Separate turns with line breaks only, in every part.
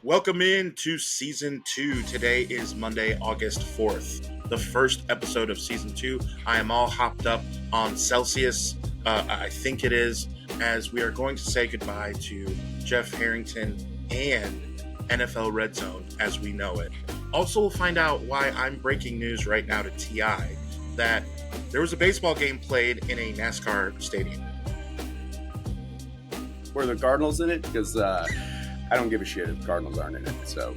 Welcome in to Season 2. Today is Monday, August 4th, the first episode of Season 2. I am all hopped up on Celsius, I think it is, as we are going to say goodbye to Jeff Harrington and NFL RedZone as we know it. Also, we'll find out why I'm breaking news right now to TI that there was a baseball game played in a NASCAR stadium.
Were the Cardinals in it? Because I don't give a shit if Cardinals aren't in it. So,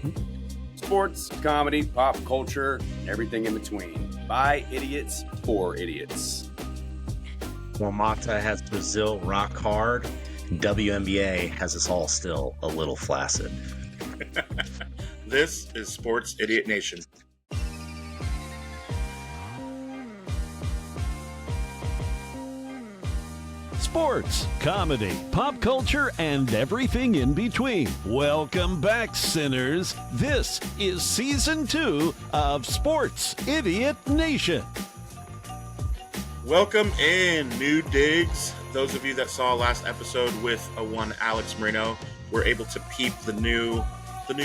sports, comedy, pop culture, everything in between. By idiots, for idiots.
While Mata has Brazil rock hard, WNBA has us all still a little flaccid.
This is Sports Idiot Nation.
Sports, comedy, pop culture, and everything in between. Welcome back, sinners. This is Season 2 of Sports Idiot Nation.
Welcome in, new digs. Those of you that saw last episode with one Alex Marino were able to peep the new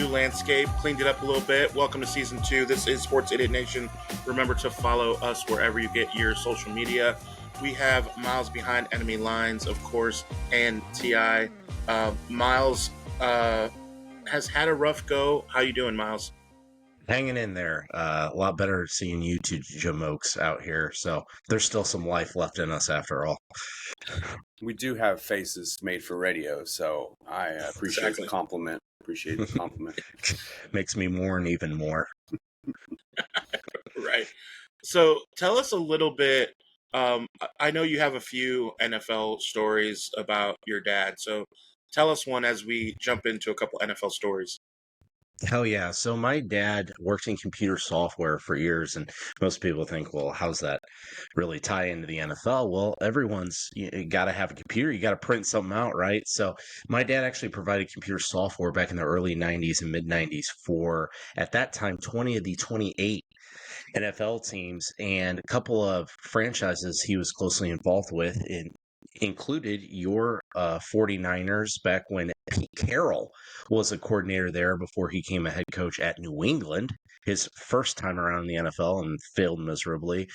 landscape, cleaned it up a little bit. Welcome to Season 2. This is Sports Idiot Nation. Remember to follow us wherever you get your social media. We have Miles behind enemy lines, of course, and T.I. Miles has had a rough go. How you doing, Miles?
Hanging in there. A lot better seeing you two jamokes out here. So there's still some life left in us after all.
We do have faces made for radio, so I appreciate the compliment.
Makes me mourn even more.
Right. So tell us a little bit. I know you have a few NFL stories about your dad, so tell us one as we jump into a couple NFL stories.
Hell yeah. So my dad worked in computer software for years, and most people think, well, how's that really tie into the NFL? Well, everyone's got to have a computer. You got to print something out, right? So my dad actually provided computer software back in the early 90s and mid 90s for, at that time, 20 of the 28 NFL teams, and a couple of franchises he was closely involved with included your 49ers back when Pete Carroll was a coordinator there before he became a head coach at New England, his first time around in the NFL, and failed miserably.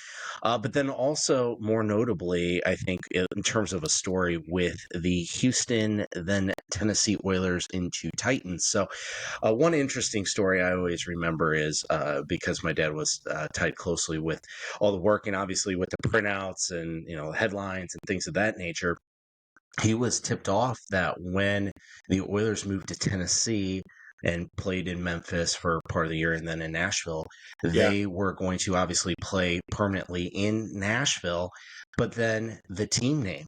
But then also, more notably, I think, in terms of a story with the Houston, then Tennessee Oilers into Titans. So one interesting story I always remember is because my dad was tied closely with all the work and obviously with the printouts and headlines and things of that nature. He was tipped off that when the Oilers moved to Tennessee and played in Memphis for part of the year and then in Nashville, they were going to obviously play permanently in Nashville, but then the team name,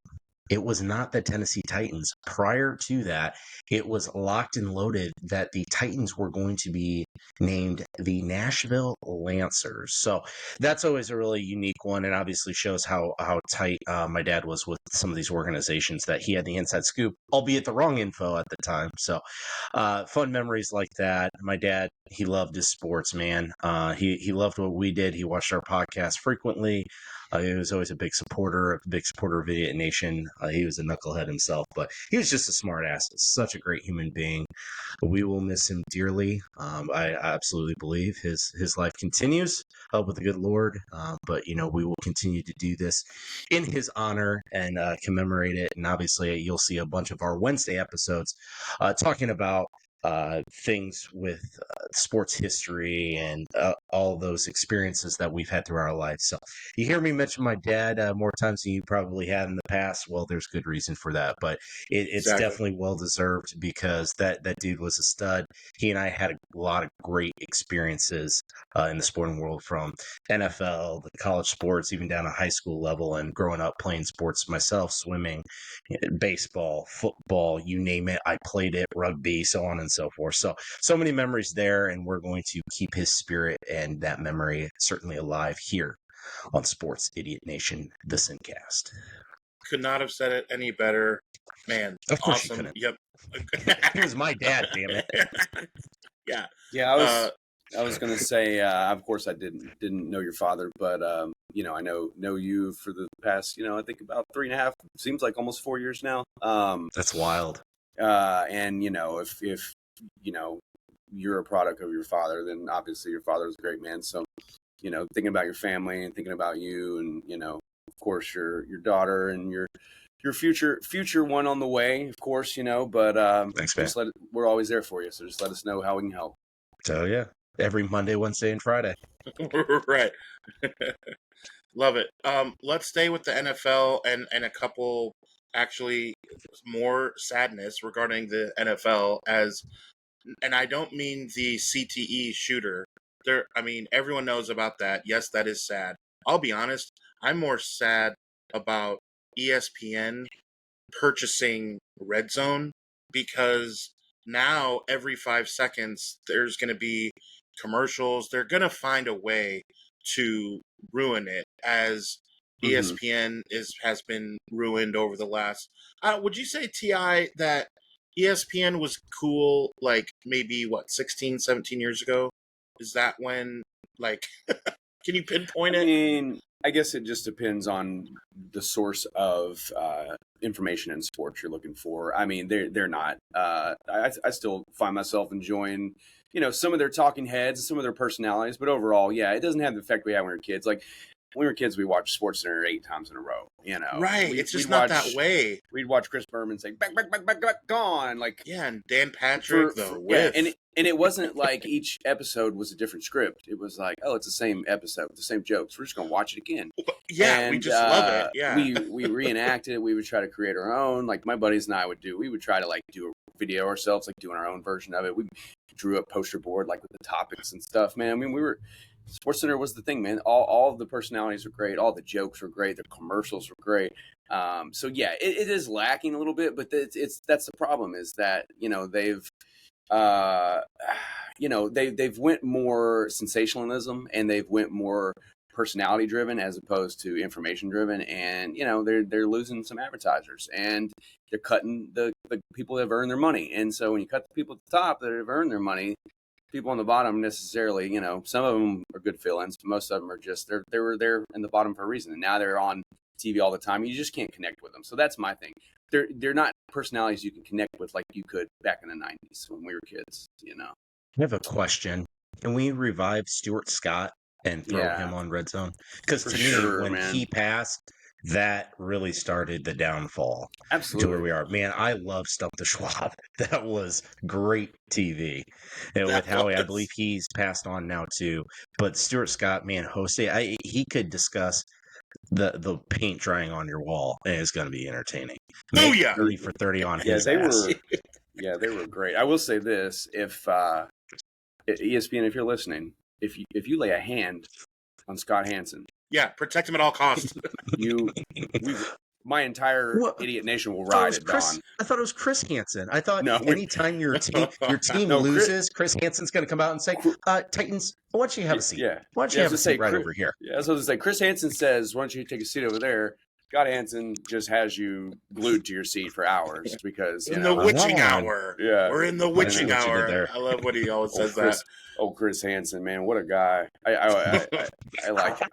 it was not the Tennessee Titans. Prior to that, it was locked and loaded that the Titans were going to be named the Nashville Lancers. So that's always a really unique one, and obviously shows how tight my dad was with some of these organizations, that he had the inside scoop, albeit the wrong info at the time. So fun memories like that. My dad, he loved his sports, man. He loved what we did. He watched our podcast frequently. He was always a big supporter of Idiot Nation. He was a knucklehead himself, but he was just a smart ass. Such a great human being. We will miss him dearly. I absolutely believe his life continues with the good Lord. But we will continue to do this in his honor and commemorate it. And obviously, you'll see a bunch of our Wednesday episodes talking about things with sports history and all those experiences that we've had through our lives. So you hear me mention my dad more times than you probably have in the past. Well, there's good reason for that, but it's definitely well deserved, because that dude was a stud. He and I had a lot of great experiences in the sporting world, from NFL, the college sports, even down to high school level, and growing up playing sports myself, swimming, baseball, football, you name it. I played it, rugby, so on and so forth. So many memories there, and we're going to keep his spirit and that memory certainly alive here on Sports Idiot Nation, the Sincast.
Could not have said it any better, man.
Of course
awesome.
You couldn't. He was my dad, damn it.
Yeah. I was going to say, of course, I didn't know your father, but I know you for the past, I think about 3.5, seems like almost 4 years now.
That's wild.
And if you're a product of your father, then obviously your father was a great man. So, thinking about your family and thinking about you, and of course your daughter and your future one on the way, of course, but
Thanks, man.
We're always there for you. So just let us know how we can help.
So yeah, every Monday, Wednesday, and Friday.
Right. Love it. Let's stay with the NFL and a couple actually more sadness regarding the NFL and I don't mean the CTE shooter. I mean, everyone knows about that. Yes, that is sad. I'll be honest. I'm more sad about ESPN purchasing RedZone because now every 5 seconds there's going to be commercials. They're going to find a way to ruin it, as ESPN has been ruined over the last. Would you say, Ti, that ESPN was cool like maybe 16, 17 years ago? Is that when, like, can you pinpoint it?
I mean, I guess it just depends on the source of information in sports you're looking for. I mean, they're not. I still find myself enjoying, some of their talking heads, some of their personalities, but overall, yeah, it doesn't have the effect we had when we were kids. Like when we were kids, we watched SportsCenter 8 times in a row.
Right? It's just not that way.
We'd watch Chris Berman say "back, gone." Like
and Dan Patrick,
and it wasn't like each episode was a different script. It was like, oh, it's the same episode, the same jokes. We're just gonna watch it again.
Yeah, and, we just love it. Yeah,
we reenacted it. We would try to create our own. Like my buddies and I would do. We would try to like do a video ourselves, like doing our own version of it. We drew a poster board like with the topics and stuff. Man, I mean, SportsCenter was the thing, man. All of the personalities were great. All the jokes were great. The commercials were great. So yeah, it is lacking a little bit, but that's the problem is that they've went more sensationalism and they've went more personality driven as opposed to information driven, and they're losing some advertisers and they're cutting the people that have earned their money. And so when you cut the people at the top that have earned their money, people on the bottom necessarily, some of them are good fill-ins, but most of them are just they were there in the bottom for a reason, and now they're on TV all the time. You just can't connect with them. So that's my thing. They're not personalities you can connect with like you could back in the 90s when we were kids.
I have a question. Can we revive Stuart Scott and throw him on RedZone? Because to me, when he passed, that really started the downfall.
Absolutely.
To where we are. Man, I love Stump the Schwab. That was great TV. And with Howie, I believe he's passed on now too. But Stuart Scott, man, Jose, he could discuss the paint drying on your wall, and it's going to be entertaining. 30 for 30 on his ass.
They were great. I will say this: if ESPN, if you're listening, if you lay a hand on Scott Hanson,
protect him at all costs.
My entire idiot nation will ride at dawn.
I thought it was Chris Hansen. I thought anytime your team loses, Chris Hansen's going to come out and say, Titans, why don't you have a seat?
Yeah.
Why don't you have a seat over here?
Yeah, that's what I was going to say. Chris Hansen says, why don't you take a seat over there? Scott Hanson just has you glued to your seat for hours because
in the witching hour. Yeah, we're in the witching hour. I love what he always says.
Chris Hansen, man, what a guy! I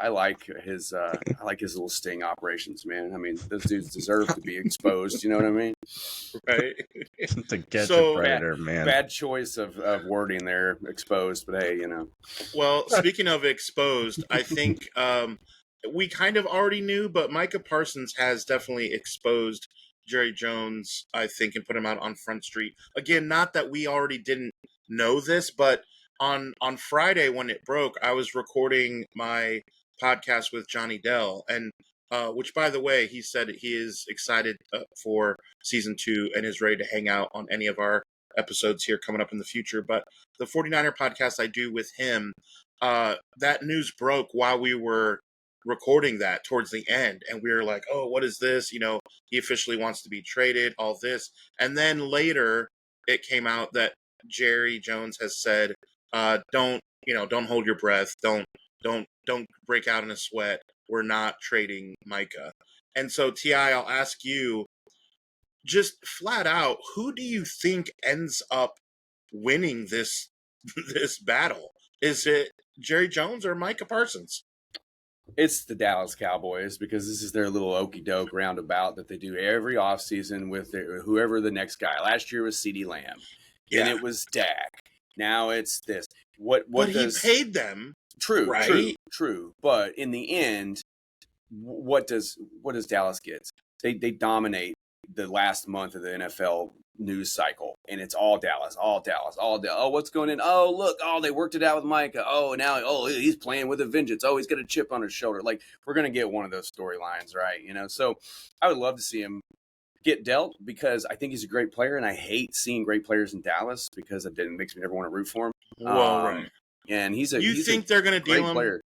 like his little sting operations, man. I mean, those dudes deserve to be exposed. You know what I mean?
Right.
To get the predator, man.
Bad choice of wording there, exposed. But hey,
Well, speaking of exposed, I think. We kind of already knew, but Micah Parsons has definitely exposed Jerry Jones, I think, and put him out on Front Street. Again, not that we already didn't know this, but on Friday when it broke, I was recording my podcast with Johnny Dell, and which, by the way, he said he is excited for season 2 and is ready to hang out on any of our episodes here coming up in the future. But the 49er podcast I do with him, that news broke while we were recording that towards the end, and we were like, oh, what is this? He officially wants to be traded, all this. And then later it came out that Jerry Jones has said, don't hold your breath, don't break out in a sweat, we're not trading Micah. And so Ti, I'll ask you just flat out, who do you think ends up winning this battle? Is it Jerry Jones or Micah Parsons?
It's the Dallas Cowboys, because this is their little okie doke roundabout that they do every offseason with whoever the next guy. Last year was CeeDee Lamb. And it was Dak. Now it's this. What
But
does
he paid them,
true,
right?
true. But in the end, what does Dallas get? They dominate the last month of the NFL news cycle, and it's all Dallas. Oh, what's going in? Oh, look, they worked it out with Micah. Oh, now, he's playing with a vengeance. Oh, he's got a chip on his shoulder. Like, we're gonna get one of those storylines, right? So I would love to see him get dealt because I think he's a great player, and I hate seeing great players in Dallas because it makes me never want to root for him.
Well, right.
And he's
You think they're gonna deal him?
Player.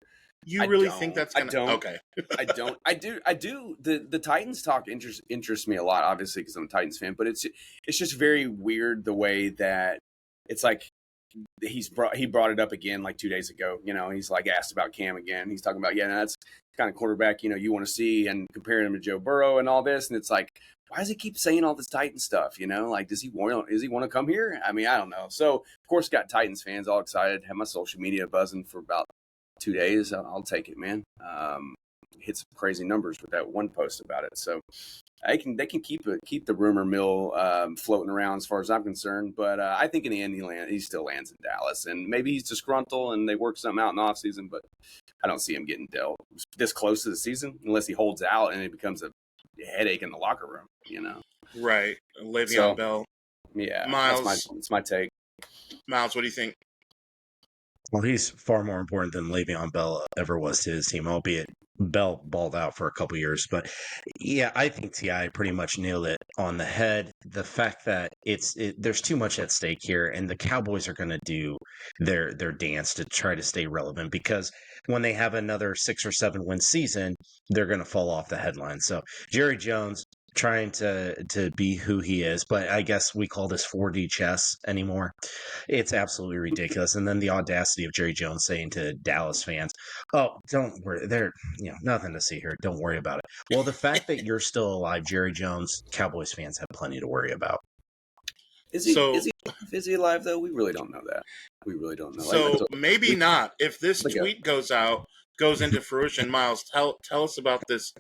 You really think that's gonna? Okay.
I don't. I do. The Titans talk interests me a lot, obviously, because I'm a Titans fan. But it's just very weird the way that it's like he brought it up again like 2 days ago. He's like asked about Cam again. He's talking about that's the kind of quarterback you want to see, and comparing him to Joe Burrow and all this. And it's like, why does he keep saying all this Titan stuff? Like, does he want to come here? I mean, I don't know. So of course, got Titans fans all excited. Have my social media buzzing for about 2 days. I'll take it, man. Hit some crazy numbers with that one post about it. So they can keep the rumor mill floating around as far as I'm concerned. But I think in the end he still lands in Dallas, and maybe he's disgruntled and they work something out in the offseason. But I don't see him getting dealt this close to the season unless he holds out and it becomes a headache in the locker room.
Right, Le'Veon Bell.
Yeah,
Miles.
That's my take.
Miles, what do you think?
Well, he's far more important than Le'Veon Bell ever was to his team, albeit Bell balled out for a couple years. But yeah, I think T.I. pretty much nailed it on the head. The fact that there's too much at stake here, and the Cowboys are going to do their dance to try to stay relevant, because when they have another 6 or 7 win season, they're going to fall off the headlines. So Jerry Jones trying to be who he is, but I guess we call this 4D chess anymore. It's absolutely ridiculous. And then the audacity of Jerry Jones saying to Dallas fans, "Oh, don't worry, they're nothing to see here. Don't worry about it." Well, the fact that you're still alive, Jerry Jones, Cowboys fans have plenty to worry about.
Is he alive though? We really don't know that. We really don't know.
So maybe not. If this tweet goes into fruition, Miles, tell us about this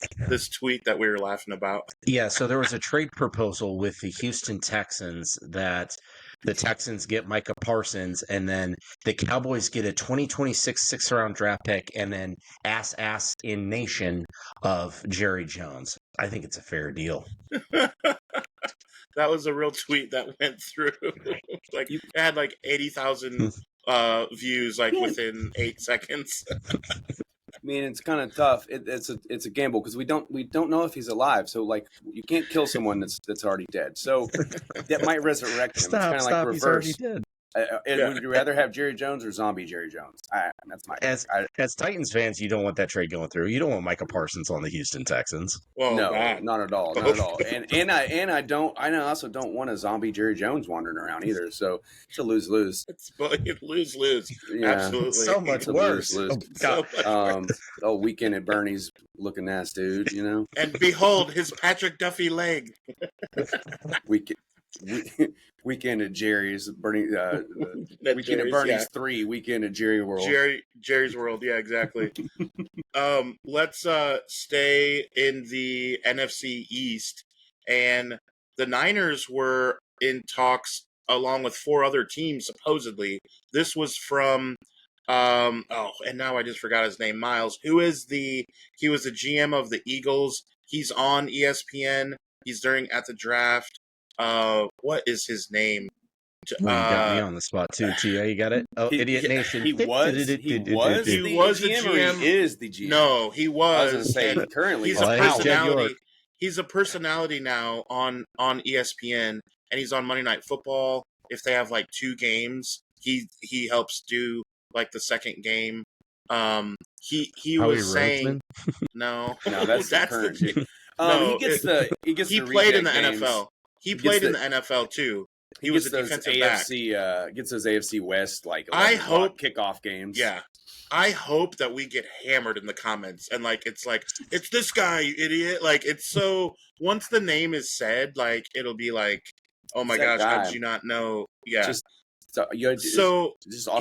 tweet that we were laughing about.
Yeah, so there was a trade proposal with the Houston Texans that the Texans get Micah Parsons, and then the Cowboys get a 2026 6th-round draft pick, and then ass in nation of Jerry Jones. I think it's a fair deal.
That was a real tweet that went through. Like, it had like 80,000 views within 8 seconds.
I mean, it's kind of tough. It's a gamble because we don't know if he's alive. So like, you can't kill someone that's already dead. So that might resurrect him. It's kind of like reverse.
He's already dead.
Would you rather have Jerry Jones or zombie Jerry Jones? That's my
as Titans fans, you don't want that trade going through. You don't want Micah Parsons on the Houston Texans.
Well,
no, not at all, not at all. And I also don't want a zombie Jerry Jones wandering around either. So it's a lose-lose.
It's lose-lose. Yeah, absolutely.
So much worse.
Weekend at Bernie's looking ass dude,
And behold his Patrick Duffy leg.
Weekend at Jerry's, Weekend at Bernie's 3, Weekend at Jerry World.
Jerry's World, yeah, exactly. Let's stay in the NFC East, and the Niners were in talks along with 4 other teams, supposedly. This was from and now I just forgot his name, Miles, he was the GM of the Eagles. He's on ESPN. He's at the draft. What is his name?
You got me on the spot too, Tia. You got it? Oh, Idiot Nation.
He was the GM. He is the GM.
No, he was.
I was going to say, currently
he's a personality. He's a personality now on ESPN, and he's on Monday Night Football. If they have 2 games, he helps do the second game. He was saying no,
that's the current. He
played in the
games.
NFL. He played in the NFL too. He was a defensive back.
Gets those AFC West
I hope
kickoff games.
Yeah, I hope that we get hammered in the comments and it's this guy, you idiot. It's so once the name is said, it'll be oh my gosh, how did you not know? Yeah.
Just Austin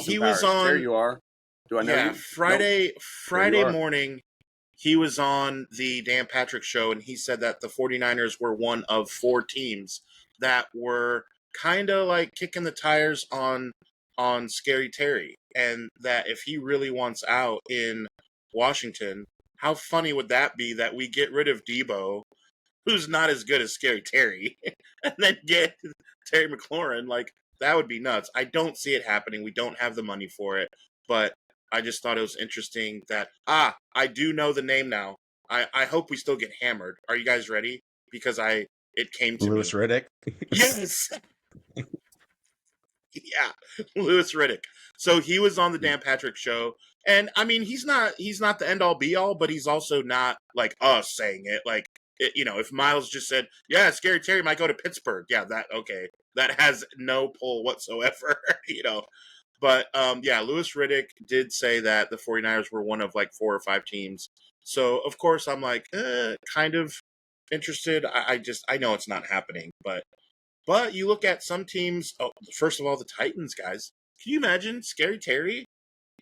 he
Powers.
was on.
There you are. Do I know you?
Friday morning. He was on the Dan Patrick Show, and he said that the 49ers were one of 4 teams that were kind of kicking the tires on on Scary Terry, and that if he really wants out in Washington, how funny would that be that we get rid of Debo, who's not as good as Scary Terry, and then get Terry McLaurin? Like, that would be nuts. I don't see it happening. We don't have the money for it, but I just thought it was interesting that, I do know the name now. I hope we still get hammered. Are you guys ready? Because it came to
Louis
me.
Riddick.
Yes. Yeah, Louis Riddick. So he was on the Dan Patrick Show, and I mean, he's not the end all be all, but he's also not like us saying it. Like, if Miles just said, "Yeah, Scary Terry might go to Pittsburgh," yeah, that has no pull whatsoever, But yeah, Louis Riddick did say that the 49ers were one of like 4 or 5 teams. So of course I'm like, kind of interested. I know it's not happening, but you look at some teams. Oh, first of all, the Titans, guys. Can you imagine Scary Terry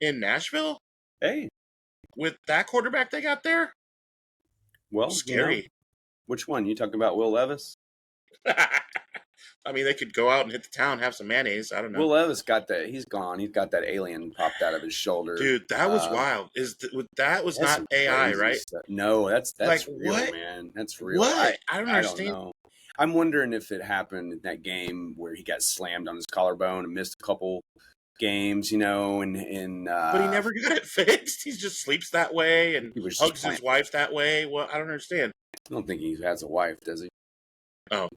in Nashville
Hey,
with that quarterback they got there?
well,
Scary.
Which one? You talking about Will Levis?
I mean, they could go out and hit the town, have some mayonnaise. I don't know.
Will Levis got that. He's gone. He's got that alien popped out of his shoulder.
Dude, that was wild. That was not AI, right?
Stuff. No, that's
like,
real,
what?
man. That's real.
What? I don't understand.
I don't know. I'm wondering if it happened in that game where he got slammed on his collarbone and missed a couple games, and
but he never got it fixed. He just sleeps that way and hugs his wife that way. Well, I don't understand.
I don't think he has a wife, does he?
Oh,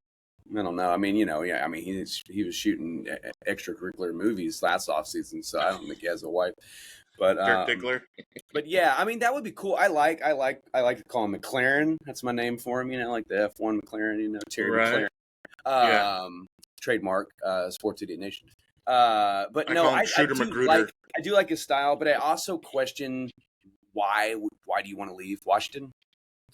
I don't know. I mean, yeah. I mean, he was shooting extracurricular movies last offseason, so I don't think he has a wife. But
Dirk Diggler.
But yeah, I mean, that would be cool. I like to call him McLaren. That's my name for him. Like the F1 McLaren. Terry
right.
McLaren. Trademark. Sports Idiot Nation. But
I
no,
call him
I do like his style, but I also question why do you want to leave Washington?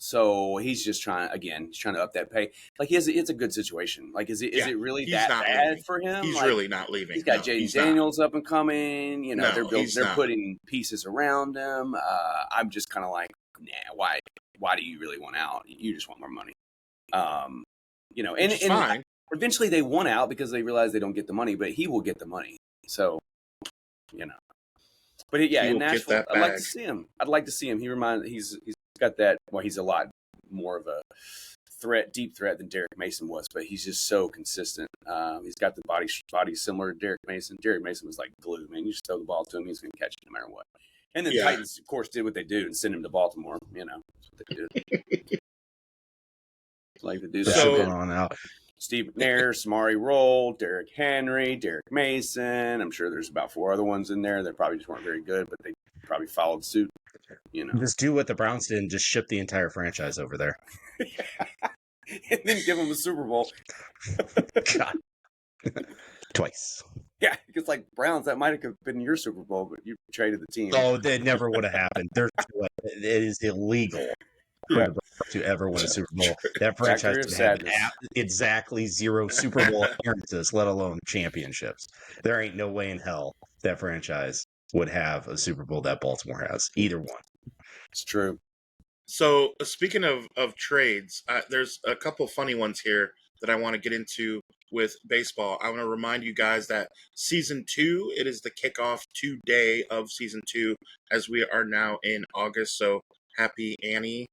So he's just trying to up that pay. Like it's a good situation. Like is it really that bad
leaving.
for him?
He's really not leaving.
He's got Jaden Daniels up and coming. They're putting pieces around him. I'm just kind of like, nah. Why do you really want out? You just want more money. And
fine.
Eventually they want out because they realize they don't get the money, but he will get the money. So, But yeah, in Nashville, I'd like to see him. He's got that. Well, he's a lot more of a deep threat than Derek Mason was, but he's just so consistent. He's got the body similar to Derek Mason. Derek Mason was like glue, man. You just throw the ball to him, he's going to catch it no matter what. And then Titans, of course, did what they do and sent him to Baltimore. That's what they did. Like to do that.
So on out.
Steve McNair, Samari Roll, Derrick Henry, Derek Mason. I'm sure there's about 4 other ones in there that probably just weren't very good, but they probably followed suit.
Just do what the Browns did and just ship the entire franchise over there.
And then give them a Super Bowl.
God. Twice.
Yeah, because like Browns, that might have been your Super Bowl, but you traded the team.
Oh, that never would have happened. It is illegal to ever win a Super Bowl. That franchise would have exactly 0 Super Bowl appearances, let alone championships. There ain't no way in hell that franchise would have a Super Bowl that Baltimore has. Either one.
It's true.
So speaking of trades, there's a couple funny ones here that I want to get into with baseball. I want to remind you guys that season 2, it is the kickoff today of season 2 as we are now in August. So happy Annie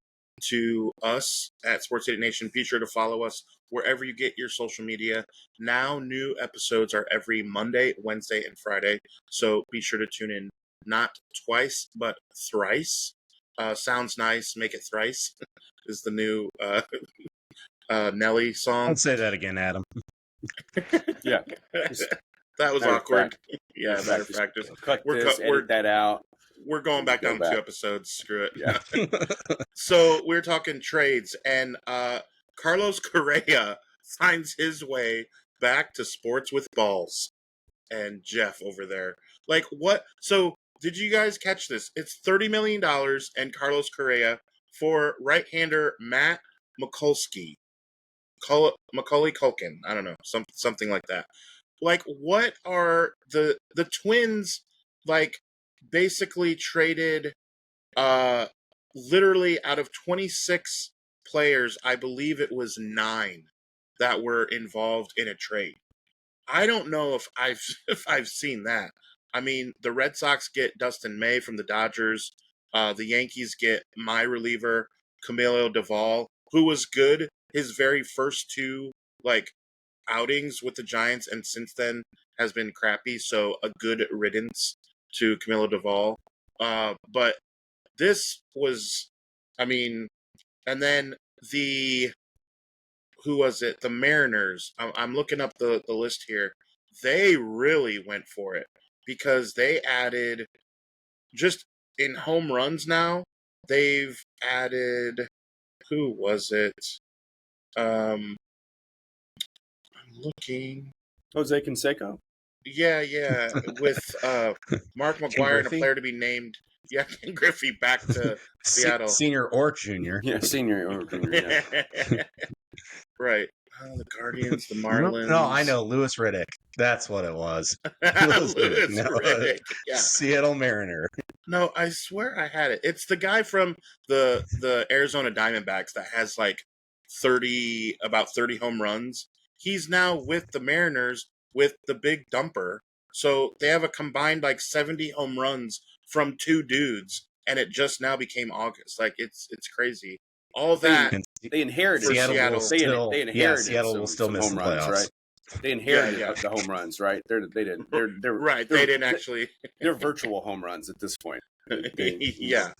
to us at Sports Idiot Nation. Be sure to follow us wherever you get your social media. Now new episodes are every Monday, Wednesday, and Friday. So be sure to tune in not twice, but thrice. Sounds nice, make it thrice is the new Nelly song.
Don't say that again, Adam.
Yeah.
That was awkward. Yeah, better practice.
Edit that out.
We're going back down 2 episodes. Screw it. Yeah. So we're talking trades, and Carlos Correa finds his way back to sports with balls. And Jeff over there. Like, what? So did you guys catch this? It's $30 million and Carlos Correa for right-hander Matt Mikulski. Macaulay Culkin. I don't know. Something like that. Like, what are the Twins, like, basically traded literally out of 26 players, I believe it was 9 that were involved in a trade. I don't know if I've seen that. I mean, the Red Sox get Dustin May from the Dodgers. The Yankees get my reliever Camilo Doval, who was good his very first two like outings with the Giants, and since then has been crappy. So a good riddance to Camilo Doval. But this was, I mean, and then the who was it? The Mariners. I'm looking up the list here. They really went for it because they added just in home runs now. They've added who was it? I'm looking.
Jose Canseco.
Yeah, with Mark McGuire and a player to be named. Yeah, Ken Griffey back to Seattle.
Senior or junior.
Yeah, senior or junior. Yeah.
Right. Oh, the Guardians, the Marlins.
No, I know. Lewis Riddick. That's what it was.
Lewis Riddick. Yeah.
Seattle Mariner.
No, I swear I had it. It's the guy from the Arizona Diamondbacks that has like about 30 home runs. He's now with the Mariners with the big dumper. So they have a combined like 70 home runs from two dudes, and it just now became August. Like it's crazy. All that
they inherited
Seattle.
They inherited
Seattle will still miss
home
the
runs,
playoffs.
right? They inherited the home runs, right? They didn't. They're
right. They didn't actually.
They're virtual home runs at this point.
Yeah.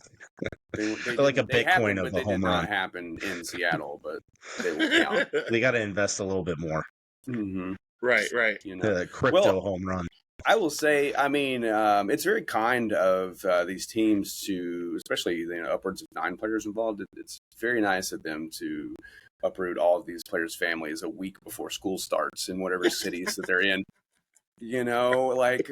They
like a Bitcoin of a home run.
They did not happen in Seattle, but they will count.
They got to invest a little bit more.
Mm-hmm.
Right.
You know, the crypto home run.
I will say, I mean, it's very kind of these teams to, especially upwards of 9 players involved. It's very nice of them to uproot all of these players' families a week before school starts in whatever cities that they're in. You know, like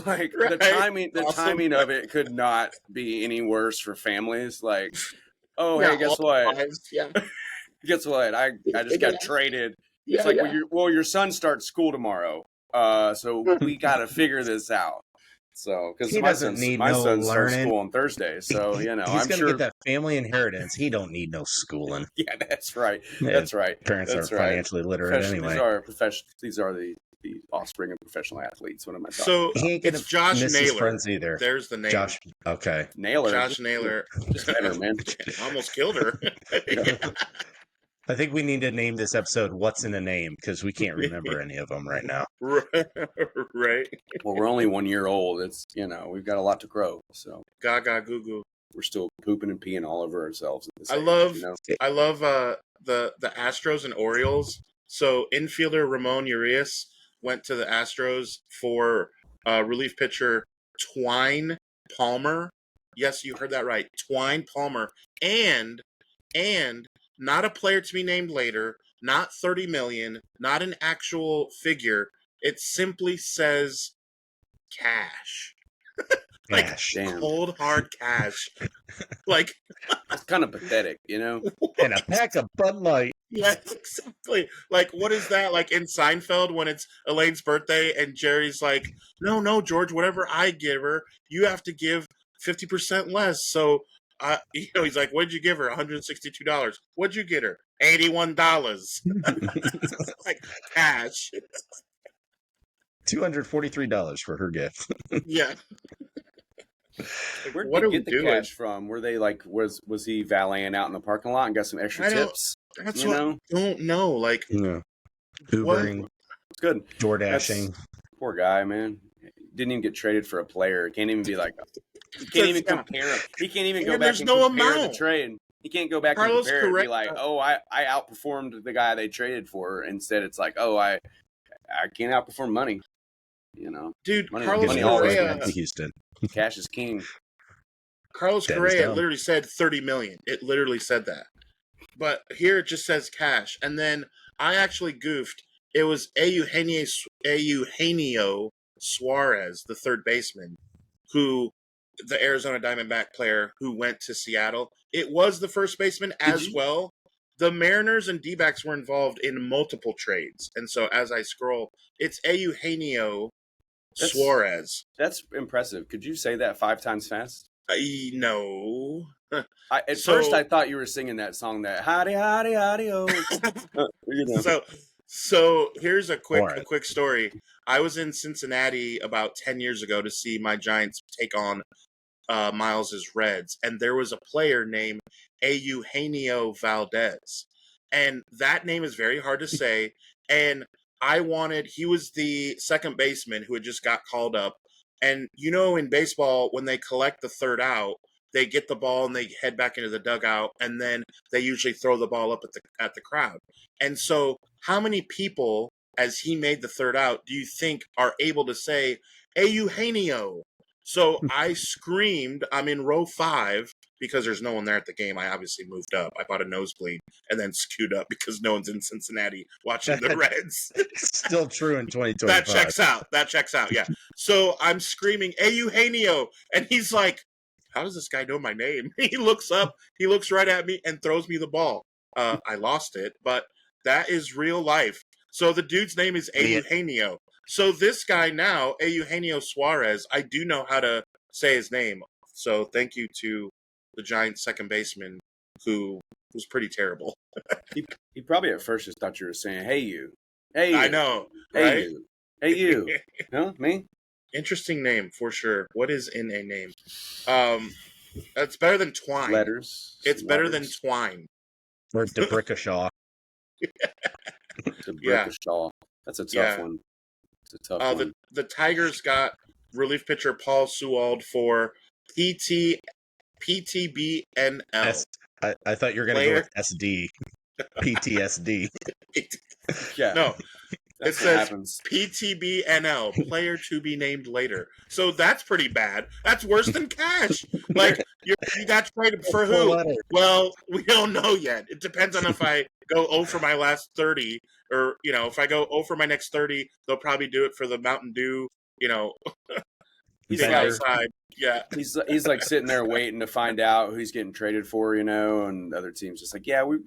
right. the timing of it could not be any worse for families. Like, hey, guess what? Guess what? I just got traded. It's like, your son starts school tomorrow. So we got to figure this out. So, because my son starts school on Thursday, so
he's
I'm
gonna
sure
get that family inheritance. He don't need no schooling.
Yeah, that's right. That's right.
Parents are financially literate anyway.
These are the offspring of professional athletes. What am I talking?
So it's Josh Naylor.
Friends either.
There's the name.
Josh. Okay.
Naylor.
Josh Naylor.
Just better, man.
Almost killed her. Yeah.
I think we need to name this episode "What's in a Name" because we can't remember any of them right now.
Right.
Well, we're only 1 year old. It's we've got a lot to grow. So
Gaga goo goo.
We're still pooping and peeing all over ourselves.
I love the Astros and Orioles. So infielder Ramon Urias went to the Astros for relief pitcher Twine Palmer. Yes, you heard that right. Twine Palmer. And not a player to be named later, not $30 million, not an actual figure. It simply says cash. Like
Damn.
cold hard cash. Like
it's kind of pathetic,
And a pack of Bud Light.
Yeah, exactly. Like, what is that? Like in Seinfeld when it's Elaine's birthday and Jerry's like, no, George, whatever I give her, you have to give 50% less. So, he's like, what'd you give her? $162. What'd you get her? $81. Like cash.
$243 for her gift.
Yeah.
Where did they get the cash from? Were they like, was he valeting out in the parking lot and got some extra tips?
That's what I don't know. Like,
Ubering.
It's good.
Door dashing.
Poor guy, man. Didn't even get traded for a player. Can't even be like, he can't even compare him. He can't even go back and compare the trade. He can't go back and compare and be like, I outperformed the guy they traded for. Instead, it's like, I can't outperform money.
Dude,
Carlos
Correa.
Houston.
Cash is king.
Carlos Correa literally said $30 million. It literally said that. But here it just says cash. And then I actually goofed. It was Eugenio Suarez, the third baseman, the Arizona Diamondback player who went to Seattle. It was the first baseman as well. The Mariners and D-backs were involved in multiple trades. And so as I scroll, it's Eugenio Suarez.
That's impressive. Could you say that 5 times fast?
No.
First, I thought you were singing that song, that hottie, hottie, hottie, oh.
So here's a
All
quick
right.
story. I was in Cincinnati about 10 years ago to see my Giants take on Miles's Reds, and there was a player named Eugenio Valdez, and that name is very hard to say. And he was the second baseman who had just got called up, and in baseball when they collect the third out, they get the ball and they head back into the dugout, and then they usually throw the ball up at the crowd. And so, how many people, as he made the third out, do you think are able to say Eugenio? So I screamed, I'm in row 5 because there's no one there at the game. I obviously moved up. I bought a nosebleed and then skewed up because no one's in Cincinnati watching the Reds.
Still true in
That
2025.
checks out. Yeah. So I'm screaming, "Hey, Eugenio!" And he's like, "How does this guy know my name?" He looks up, he looks right at me, and throws me the ball. I lost it, but that is real life. So the dude's name is Eugenio. So this guy now, Eugenio Suarez, I do know how to say his name. So thank you to the Giants second baseman who was pretty terrible.
He probably at first just thought you were saying, "Hey you, hey you,
I know,
hey
right?
you, hey you." Huh? Me?
Interesting name for sure. What is in a name? It's better than twine.
Letters.
It's better than twine.
Or DeBrickashaw.
DeBrickashaw. That's a tough one. It's a tough one.
The Tigers got relief pitcher Paul Sewald for PTBNL.
I thought you were going to go with SD. PTSD.
Yeah.
No. It says
happens.
PTBNL, player to be named later. So that's pretty bad. That's worse than cash. Like, you got traded for who? Well, we don't know yet. It depends on if I go 0 for my last 30, or, if I go 0 for my next 30, they'll probably do it for the Mountain Dew,
He's
thing
like,
outside. Yeah.
He's like sitting there waiting to find out who he's getting traded for, and the other team's just like, yeah, we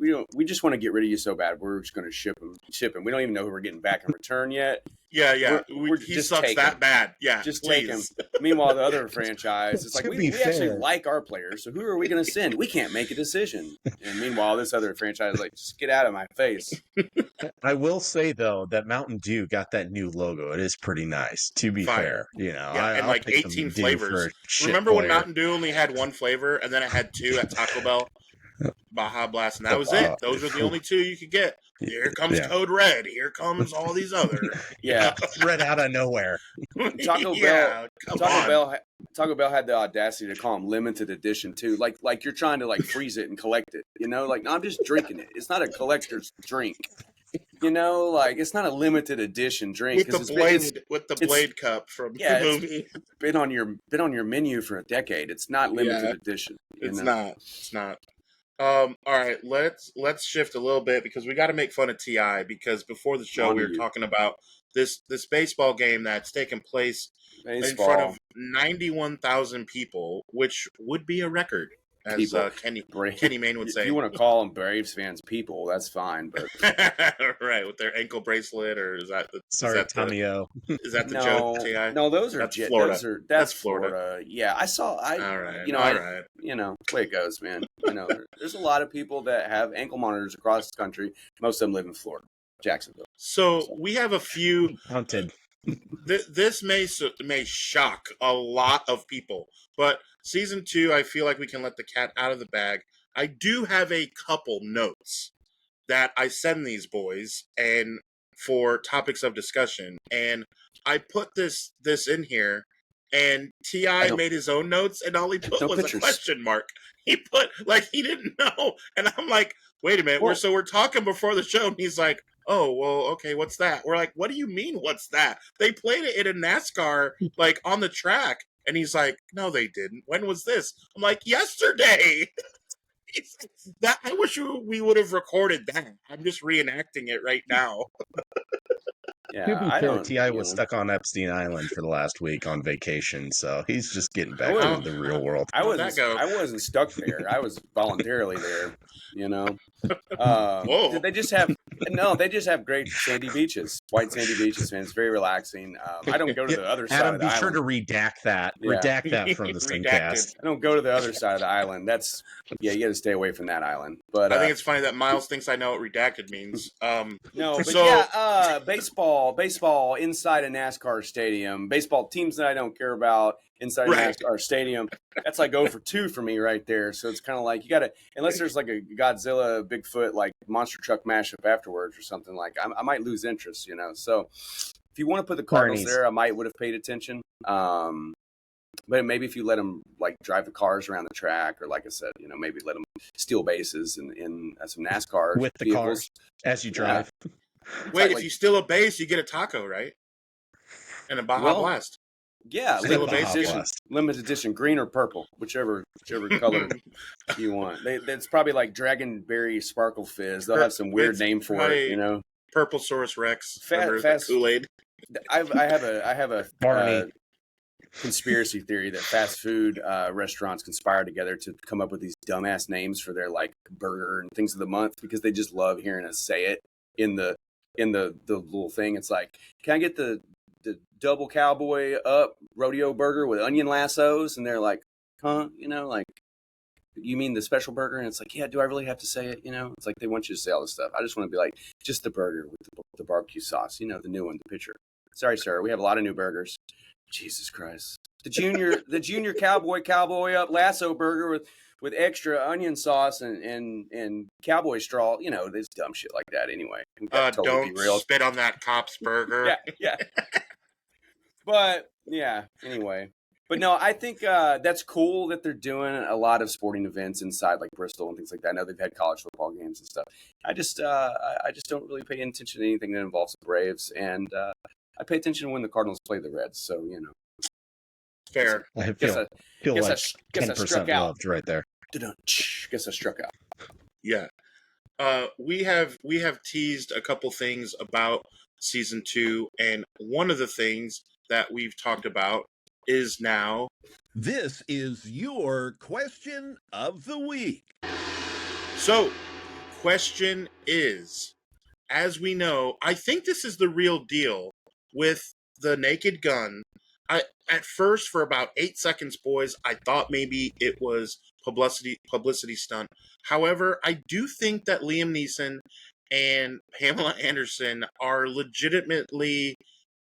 just want to get rid of you so bad. We're just going to ship him. We don't even know who we're getting back in return yet.
Yeah. He sucks that bad. Yeah.
Just
please.
take him. Meanwhile, the other franchise, it's like, we actually like our players, so who are we going to send? We can't make a decision. And meanwhile, this other franchise is like, just get out of my face.
I will say, though, that Mountain Dew got that new logo. It is pretty nice, to be fair.
And like 18 flavors. Remember when Mountain Dew only had one flavor, and then it had 2 at Taco Bell? Baja Blast, and that was it. Those were the only 2 you could get. Here comes Code Red. Here comes all these other.
Red out of nowhere.
Taco Bell had the audacity to call them limited edition too. Like you're trying to freeze it and collect it. Like, no, I'm just drinking it. It's not a collector's drink. It's not a limited edition drink.
With the blade cup from the movie.
It's been on your menu for a decade. It's not limited edition.
It's not. All right, let's shift a little bit because we got to make fun of T.I. because before the show we were talking about this baseball game that's taken place in front of 91,000 people, which would be a record, as Kenny Mayne would say.
If you want to call them Braves fans people, that's fine. But
right, with their ankle bracelet, or is that the
Tommy O?
Is that the joke, T.I.?
No,
that's Florida.
That's Florida. Yeah, I saw.
All right.
The way it goes, man. There's a lot of people that have ankle monitors across the country. Most of them live in Florida, Jacksonville.
So we have a few
haunted.
This may shock a lot of people, but season 2, I feel like we can let the cat out of the bag. I do have a couple notes that I send these boys and for topics of discussion, and I put this in here. And T.I. made his own notes, and all he put was a question mark. He put, he didn't know. And I'm like, wait a minute. We're talking before the show, and he's like, oh, well, okay, what's that? We're like, what do you mean, what's that? They played it in a NASCAR, on the track. And he's like, no, they didn't. When was this? I'm like, yesterday. I wish we would have recorded that. I'm just reenacting it right now.
Yeah,
To be
I
fair,
don't.
Ti was stuck on Epstein Island for the last week on vacation, so he's just getting back
How-
into the real world.
how'd that go?
I wasn't stuck there. I was voluntarily there. You know.
Whoa.
They just have no. They just have great sandy beaches, white sandy beaches, man. It's very relaxing. I don't go to the other side
Adam,
of the
be sure
island.
to redact that.
Yeah.
Redact that from the
Redacted.
Simcast.
I don't go to the other side of the island. That's you got to stay away from that island. But
I think it's funny that Miles thinks I know what redacted means.
no, but
so-
yeah, baseball inside a NASCAR stadium, baseball teams that I don't care about inside a
Right.
NASCAR stadium. That's like 0 for 2 for me right there. So it's kind of like you got to, unless there's like a Godzilla, Bigfoot, like monster truck mashup afterwards or something like. I might lose interest, you know. So if you want to put the Cardinals
Barney's.
there, I might would have paid attention. But maybe if you let them like drive the cars around the track, or like I said, you know, maybe let them steal bases in some NASCAR
With the
vehicles.
cars as you drive.
Wait,
like-
if you steal a base, you get a taco, right? And a Baja
Well,
Blast.
Yeah,
Still
limited edition, green or purple, whichever color you want. It's probably like Dragonberry Sparkle Fizz. They'll have some weird
It's
name for
probably
it, you know.
Purple Saurus Rex.
Fast-
Kool-Aid.
I have a
Barney.
conspiracy theory that fast food restaurants conspire together to come up with these dumbass names for their like burger and things of the month because they just love hearing us say it in the little thing. It's like, can I get the double cowboy up rodeo burger with onion lassos? And they're like, huh? You know, like, you mean the special burger? And it's like, yeah, do I really have to say it? You know, it's like they want you to say all this stuff. I just want to be like, just the burger with the barbecue sauce, you know, the new one, the pitcher. Sorry, sir, we have a lot of new burgers. Jesus Christ. The junior cowboy up lasso burger with extra onion sauce and cowboy straw. You know, there's dumb shit like that anyway. We gotta totally
Don't
be real.
spit on that cop's burger.
Yeah. But yeah, anyway. But no, I think that's cool that they're doing a lot of sporting events inside like Bristol and things like that. I know they've had college football games and stuff. I just don't really pay attention to anything that involves the Braves, and I pay attention when the Cardinals play the Reds. So, you know.
Fair.
I
Guess
feel like
guess I
10%
struck out.
loved right there.
Guess I struck out.
Yeah. We have teased a couple things about season 2, and one of the things that we've talked about is now
This is your question of the week.
So, question is, as we know, I think this is the real deal with the Naked Gun. At first, for about 8 seconds, boys, I thought maybe it was publicity stunt. However, I do think that Liam Neeson and Pamela Anderson are legitimately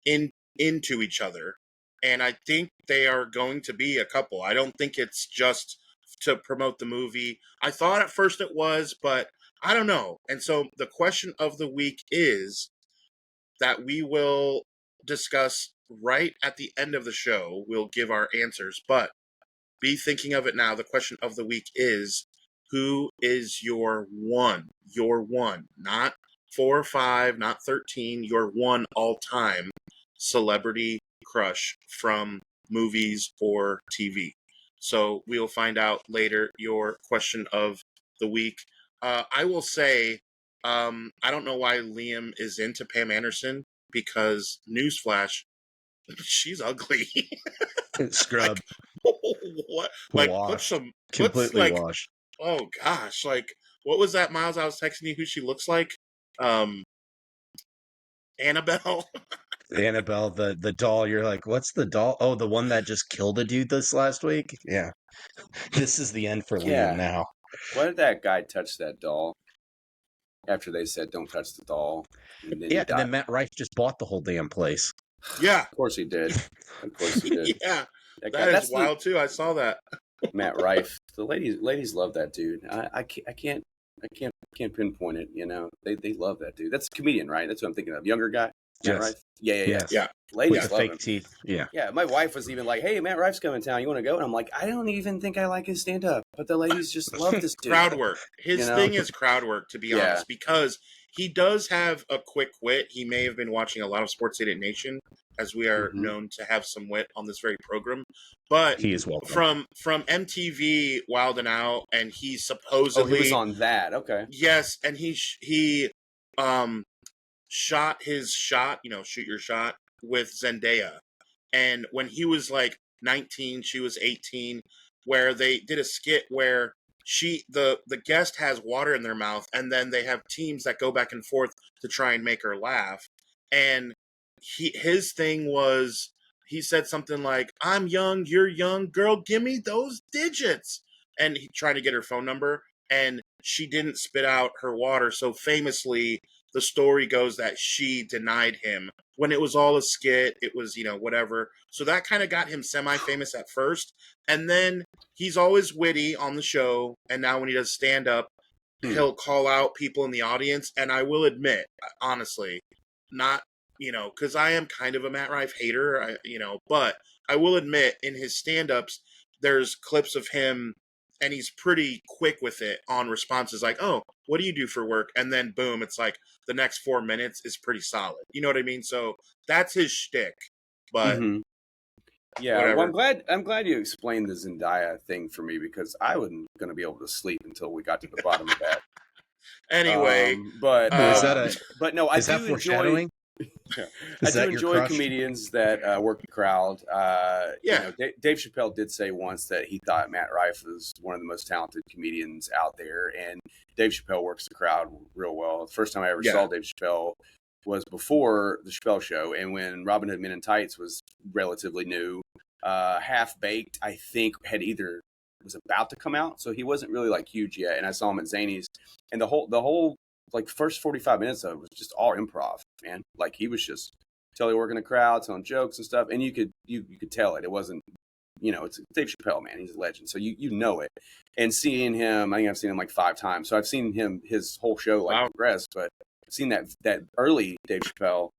into each other. And I think they are going to be a couple. I don't think it's just to promote the movie. I thought at first it was, but I don't know. And so the question of the week is that we will discuss right at the end of the show. We'll give our answers, but be thinking of it now. The question of the week is, who is your one? Your one. Not 4 or 5, not 13. Your one all-time celebrity crush from movies or TV. So we'll find out later your question of the week. I will say, I don't know why Liam is into Pam Anderson, because newsflash, she's ugly.
Scrub.
What? Like,
Wash.
what's
Completely
like,
washed.
oh gosh, like, what was that, Miles? I was texting you who she looks like. Annabelle.
Annabelle, the doll, you're like, what's the doll? Oh, the one that just killed a dude this last week? Yeah. This is the end for
Yeah.
Liam now.
Why did that guy touch that doll after they said don't touch the doll? And then he
Yeah, and
died?
then Matt Rife just bought the whole damn place.
Yeah.
Of course he did. Of course he did.
Yeah.
That guy,
That
that's
is wild too. I saw that.
Matt Rife. The ladies love that dude. I can't pinpoint it. You know, they love that dude. That's a comedian, right? That's what I'm thinking of. Younger guy. Matt
Yes.
Rife. Yeah.
Yes.
Yeah.
Ladies
With the
love
fake
him.
teeth. Yeah.
Yeah, my wife was even like, "Hey, Matt Rife's coming to town. You want to go?" And I'm like, "I don't even think I like his stand-up, but the ladies just love this dude."
Crowd work. His
You know?
thing is crowd work, to be
Yeah.
honest, because he does have a quick wit. He may have been watching a lot of Sports Idiot Nation, as we are
Mhm.
known to have some wit on this very program. But
He is welcome.
from MTV Wild and Out, and he
Oh,
supposedly
he was on that. Okay.
yes, and he shot his shot, shoot your shot with Zendaya. And when he was like 19, she was 18, where they did a skit where the guest has water in their mouth, and then they have teams that go back and forth to try and make her laugh. And his thing was, he said something like, "I'm young, you're young, girl, give me those digits." And he tried to get her phone number, and she didn't spit out her water. So famously, the story goes that she denied him when it was all a skit. It was, whatever. So that kind of got him semi-famous at first. And then he's always witty on the show. And now when he does stand-up, he'll call out people in the audience. And I will admit, honestly, not, because I am kind of a Matt Rife hater, but I will admit in his stand-ups, there's clips of him and he's pretty quick with it on responses like, "Oh, what do you do for work?" And then boom, it's like the next 4 minutes is pretty solid. You know what I mean? So that's his shtick. But
yeah,
whatever.
well, I'm glad you explained the Zendaya thing for me, because I wasn't going to be able to sleep until we got to the bottom of that.
Anyway,
but no, I
is
do
that foreshadowing?
I do enjoy comedians that work the crowd.
Yeah.
Dave Chappelle did say once that he thought Matt Rife was one of the most talented comedians out there, and Dave Chappelle works the crowd real well. The first time I ever saw Dave Chappelle was before the Chappelle Show, and when Robin Hood Men in Tights was relatively new. Half Baked, I think, was about to come out, so he wasn't really like huge yet. And I saw him at Zany's, and the whole like first 45 minutes of it was just all improv, man. Like he was just totally working the crowd, telling jokes and stuff, and you could tell it. It wasn't, it's Dave Chappelle, man. He's a legend, so you know it. And seeing him, I think I've seen him like 5 times, so I've seen his whole show progress, but I've seen that early Dave Chappelle,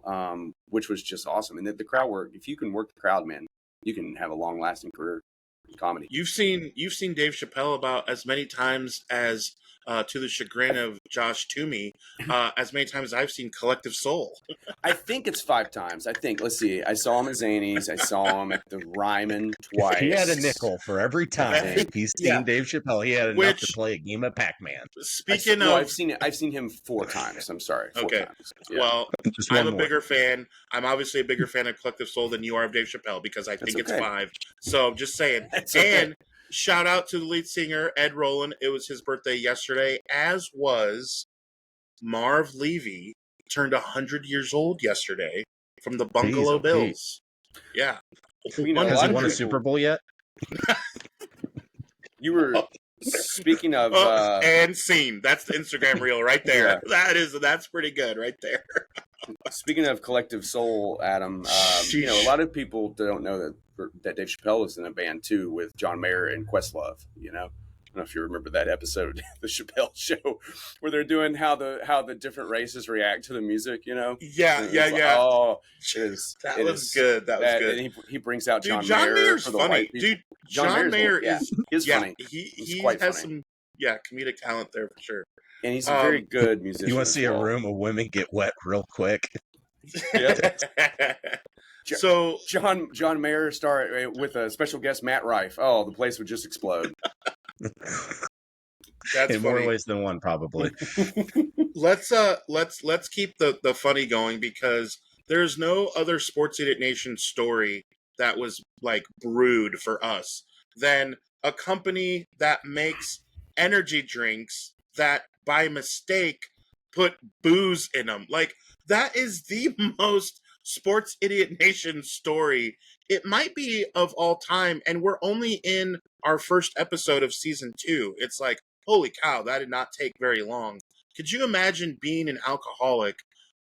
which was just awesome. And the crowd work. If you can work the crowd, man, you can have a long lasting career in comedy.
You've seen Dave Chappelle about as many times as, to the chagrin of Josh Toomey, as many times as I've seen Collective Soul.
I think it's 5 times. Let's see. I saw him at Zany's. I saw him at the Ryman twice.
He had a nickel for every time he's seen Dave Chappelle. He had enough to play a game of Pac-Man.
I've seen him 4 times. I'm sorry. 4 times. Yeah.
Well, I'm a bigger fan. I'm obviously a bigger fan of Collective Soul than you are of Dave Chappelle, because I think it's 5. So I'm just saying. And shout out to the lead singer, Ed Roland. It was his birthday yesterday, as was Marv Levy. Turned 100 years old yesterday from the Bungalow Bills. Yeah.
Has he won a Super Bowl yet?
You were speaking of...
and scene. That's the Instagram reel right there. Yeah. That's pretty good right there.
Speaking of Collective Soul, Adam, a lot of people don't know that Dave Chappelle was in a band too with John Mayer and Questlove. I don't know if you remember that episode of the Chappelle Show where they're doing how the different races react to the music.
Yeah.
Oh,
that was good.
And he brings out John Mayer.
John Mayer's
for the
funny,
white
dude. John Mayer is
funny.
He has funny. Some comedic talent there for sure.
And he's a very good musician.
You want to see a room of women get wet real quick?
So
John Mayer start with a special guest, Matt Rife. Oh, the place would just explode.
That's
in more ways than one, probably.
Let's keep the funny going, because there's no other Sports Idiot Nation story that was like brewed for us than a company that makes energy drinks that by mistake put booze in them. Like, that is the most Sports Idiot Nation story it might be of all time, and we're only in our first episode of season 2. It's like, holy cow, that did not take very long. Could you imagine being an alcoholic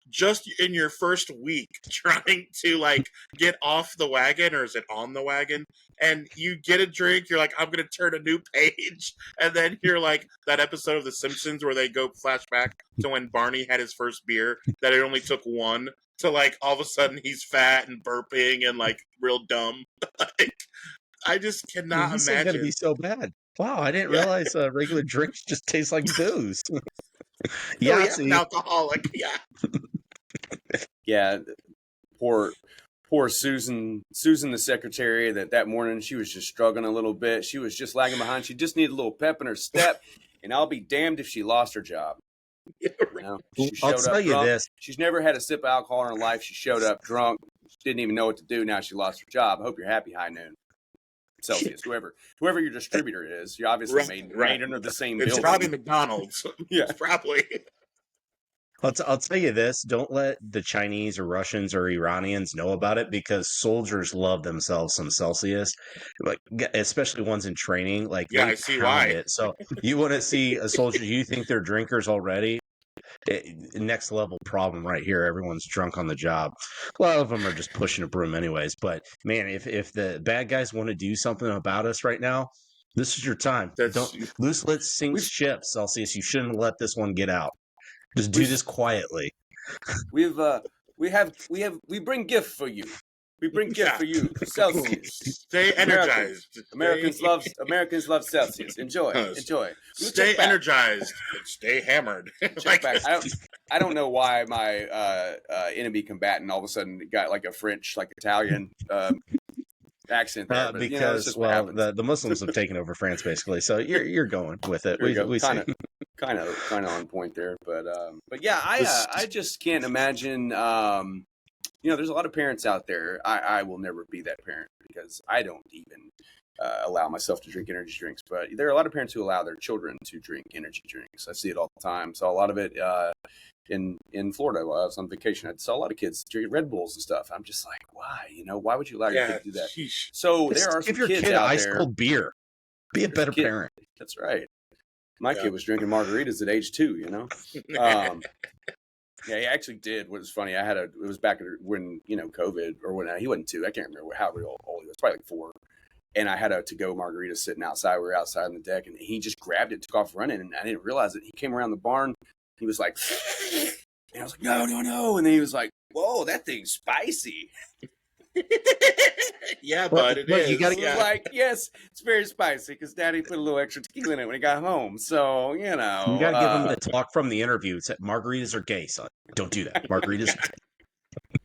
just in your first week trying to like get off the wagon, or is it on the wagon? And you get a drink, you're like, I'm going to turn a new page. And then you're like that episode of The Simpsons where they go flashback to when Barney had his first beer, that it only took one, to like all of a sudden he's fat and burping and like real dumb. Like, I just cannot imagine.
It's going to be so bad. Wow, I didn't realize regular drinks just taste like booze.
An alcoholic.
Yeah. Poor Susan the secretary, that morning she was just struggling a little bit. She was just lagging behind. She just needed a little pep in her step, and I'll be damned if she lost her job. You know, she
I'll
showed
tell
up
you
drunk.
this.
She's never had a sip of alcohol in her life. She showed up drunk. She didn't even know what to do. Now she lost her job. I hope you're happy, High Noon. Celsius, whoever your distributor is, you're obviously made under the same
It's
building.
probably McDonald's.
Yeah.
It's probably.
I'll tell you this. Don't let the Chinese or Russians or Iranians know about it, because soldiers love themselves some Celsius, like especially ones in training. Like
Yeah,
they
I see
pound
why.
it. So you want to see a soldier? You think they're drinkers already? Next level problem right here. Everyone's drunk on the job. A lot of them are just pushing a broom anyways. But man, if the bad guys want to do something about us right now, this is your time. Don't let's sink ships, Celsius. You shouldn't let this one get out. Just do this quietly.
We bring gift for you. We bring gift for you, Celsius.
Stay energized.
Americans love Celsius. Enjoy.
Stay energized and stay hammered.
Check back. I don't know why my enemy combatant all of a sudden got like a French, like Italian accent there. But,
because the Muslims have taken over France basically. So you're going with it. We
kind of on point there. But yeah, I just can't imagine. There's a lot of parents out there. I will never be that parent because I don't even allow myself to drink energy drinks. But there are a lot of parents who allow their children to drink energy drinks. I see it all the time. So a lot of it in Florida while I was on vacation, I saw a lot of kids drink Red Bulls and stuff. I'm just like, why? Why would you allow your kid to do that?
Sheesh.
So there are some
give your
kids
kid
out
ice
there.
cold beer. Be a better parent.
That's right. My kid was drinking margaritas at age 2. Yeah, he actually did. What was funny, it was back when, COVID, or when he wasn't 2. I can't remember how old he was, probably like 4. And I had a to-go margarita sitting outside. We were outside on the deck, and he just grabbed it, took off running, and I didn't realize it. He came around the barn. He was like, and I was like, no. And then he was like, whoa, that thing's spicy.
Yeah, but it is.
You gotta
like, yes, it's very spicy because Daddy put a little extra tequila in it when he got home. So,
you gotta give him the talk from the interview. It's that margaritas are gay, son. Don't do that. Margaritas are gay.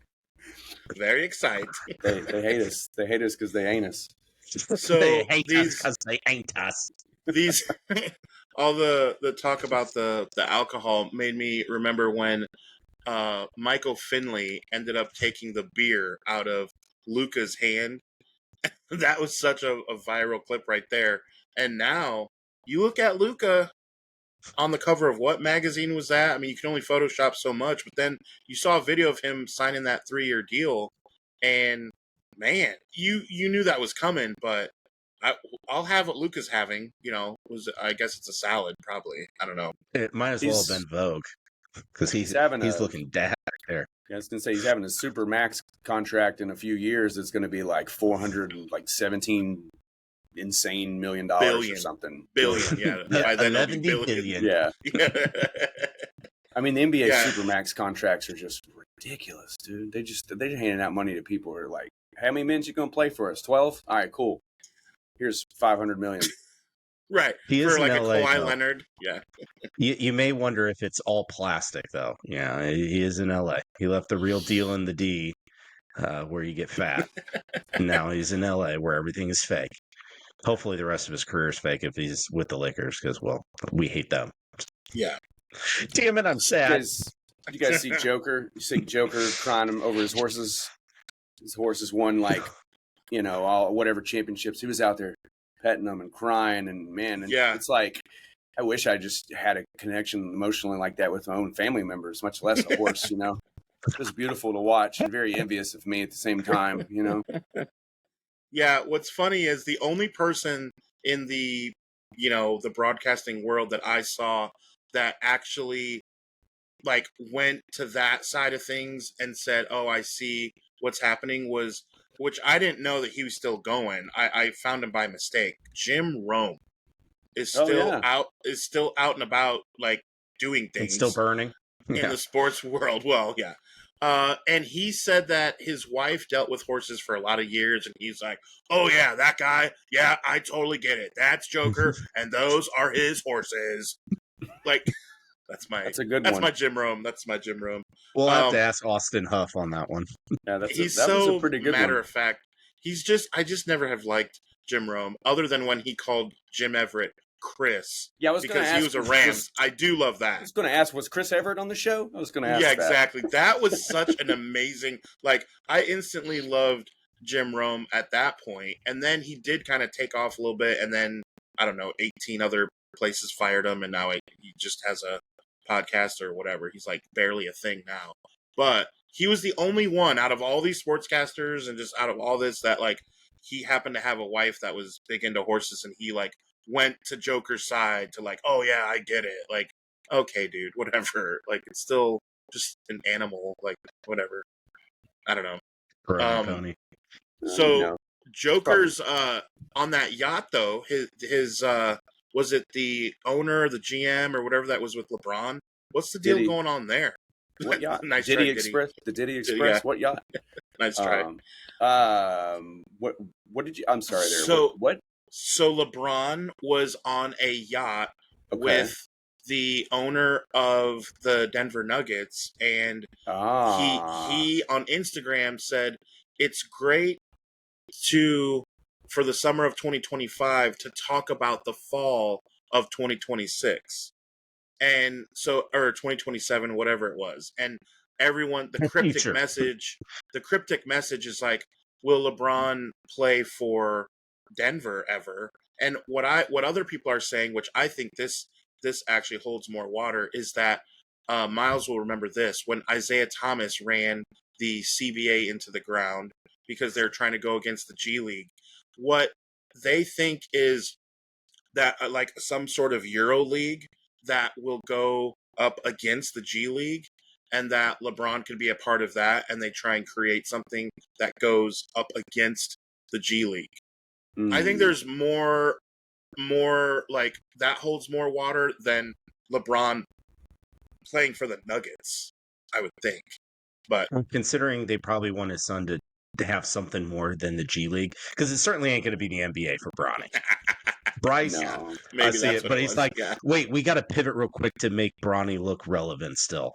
Very exciting.
They hate us. They hate us because they ain't us.
So
they hate us because they ain't us.
These all the talk about the alcohol made me remember when Michael Finley ended up taking the beer out of Luca's hand. That was such a viral clip right there. And now you look at Luca on the cover of what magazine was that? I mean, you can only Photoshop so much, but then you saw a video of him signing that 3-year deal, and man, you knew that was coming. But I'll have what Luca's having. I guess it's a salad, probably. I don't know. It
might as well have been Vogue. Because he's looking dad there.
I was gonna say he's having a super max contract in a few years. It's going to be like $417 insane million or something.
Billion, yeah. By then it'll be billion.
Yeah. I mean, the NBA super max contracts are just ridiculous, dude. They're handing out money to people who are like, how many minutes you gonna play for us? 12? All right, cool. Here's $500 million.
Right.
He
for
is
like
in LA,
a Kawhi
though.
Leonard. Yeah.
You may wonder if it's all plastic, though. Yeah, he is in LA. He left the real deal in the D, where you get fat. Now he's in LA, where everything is fake. Hopefully the rest of his career is fake if he's with the Lakers, because, well, we hate them.
Yeah.
Damn it, I'm sad.
You guys see Joker? You see Joker crying over his horses? His horses won, whatever championships. He was out there petting them and crying, and man, it's like, I wish I just had a connection emotionally like that with my own family members, much less a horse. It was beautiful to watch and very envious of me at the same time.
Yeah, what's funny is the only person in the broadcasting world that I saw that actually went to that side of things and said, oh, I see what's happening, which I didn't know that he was still going. I found him by mistake. Jim Rome is still out and about, doing things.
It's still burning
in the sports world. Well, yeah. And he said that his wife dealt with horses for a lot of years, and he's like, oh yeah, that guy. Yeah, I totally get it. That's Joker, and those are his horses. That's a good one. That's my Jim Rome.
We'll have to ask Austin Huff on that one.
Yeah, that was a pretty good
matter
one.
of fact. I just never have liked Jim Rome, other than when he called Jim Everett Chris.
Yeah, I was going to
because
ask.
he was a Rams. I do love
I
that.
was going to ask, was Chris Everett on the show? I was going to ask.
Yeah,
that.
exactly. That was such an amazing. Like, I instantly loved Jim Rome at that point, and then he did kind of take off a little bit, and then I don't know, 18 other places fired him, and now he just has a podcast or whatever. He's like barely a thing now, but he was the only one out of all these sportscasters and just out of all this that like he happened to have a wife that was big into horses, and he like went to Joker's side to like, oh yeah, I get it. Like, okay, dude, whatever. Like, it's still just an animal. Like, whatever. I don't know.
Pony.
So Joker's on that yacht though. His was it the owner, the GM, or whatever that was with LeBron? What's the deal going on there?
What yacht?
Nice
Diddy
try,
Express. The Diddy Express.
Yeah.
What yacht?
Nice try.
What did you? I'm sorry. There.
So
what?
So LeBron was on a yacht with the owner of the Denver Nuggets, and he on Instagram said it's great for the summer of 2025 to talk about the fall of 2026. And so, or 2027, whatever it was. And everyone, the cryptic message is like, will LeBron play for Denver ever? And what other people are saying, which I think this actually holds more water, is that Miles will remember this, when Isaiah Thomas ran the CBA into the ground because they're trying to go against the G League. What they think is that like some sort of Euro League that will go up against the G League, and that LeBron could be a part of that, and they try and create something that goes up against the G League. I think there's more like that holds more water than LeBron playing for the Nuggets, I would think. But
considering they probably want his son to have something more than the G League, because it certainly ain't going to be the NBA for Bronny. Bryce,
no, maybe
I see
that's
it, but he's like,
yeah.
Wait, we got to pivot real quick to make Bronny look relevant still.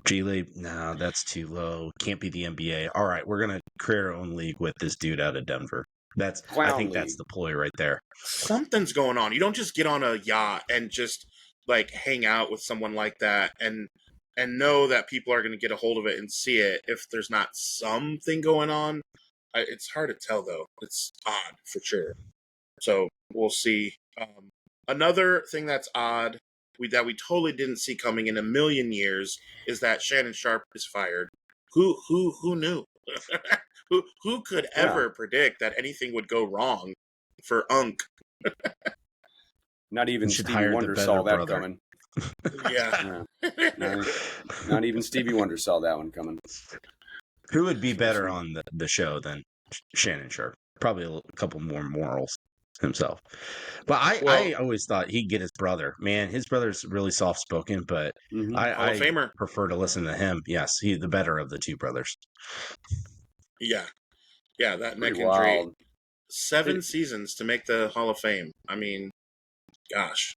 G League, no, that's too low. Can't be the NBA. All right, we're going to create our own league with this dude out of Denver. I think that's the ploy right there.
Something's going on. You don't just get on a yacht and just like hang out with someone like that and know that people are going to get a hold of it and see it if there's not something going on. It's hard to tell, though. It's odd for sure. So we'll see. Another thing that's odd that we totally didn't see coming in a million years is that Shannon Sharp is fired. Who knew? who could ever predict that anything would go wrong for Unk?
Not even Stevie Wonder saw that coming.
Yeah.
Not even Stevie Wonder saw that one coming.
Who would be better on the show than Shannon Sharp? Probably a couple more morals himself. But I always thought he'd get his brother. Man, his brother's really soft-spoken, but I prefer to listen to him. Yes, he's the better of the two brothers.
Yeah, that neck injury. 7 seasons to make the Hall of Fame. I mean, gosh.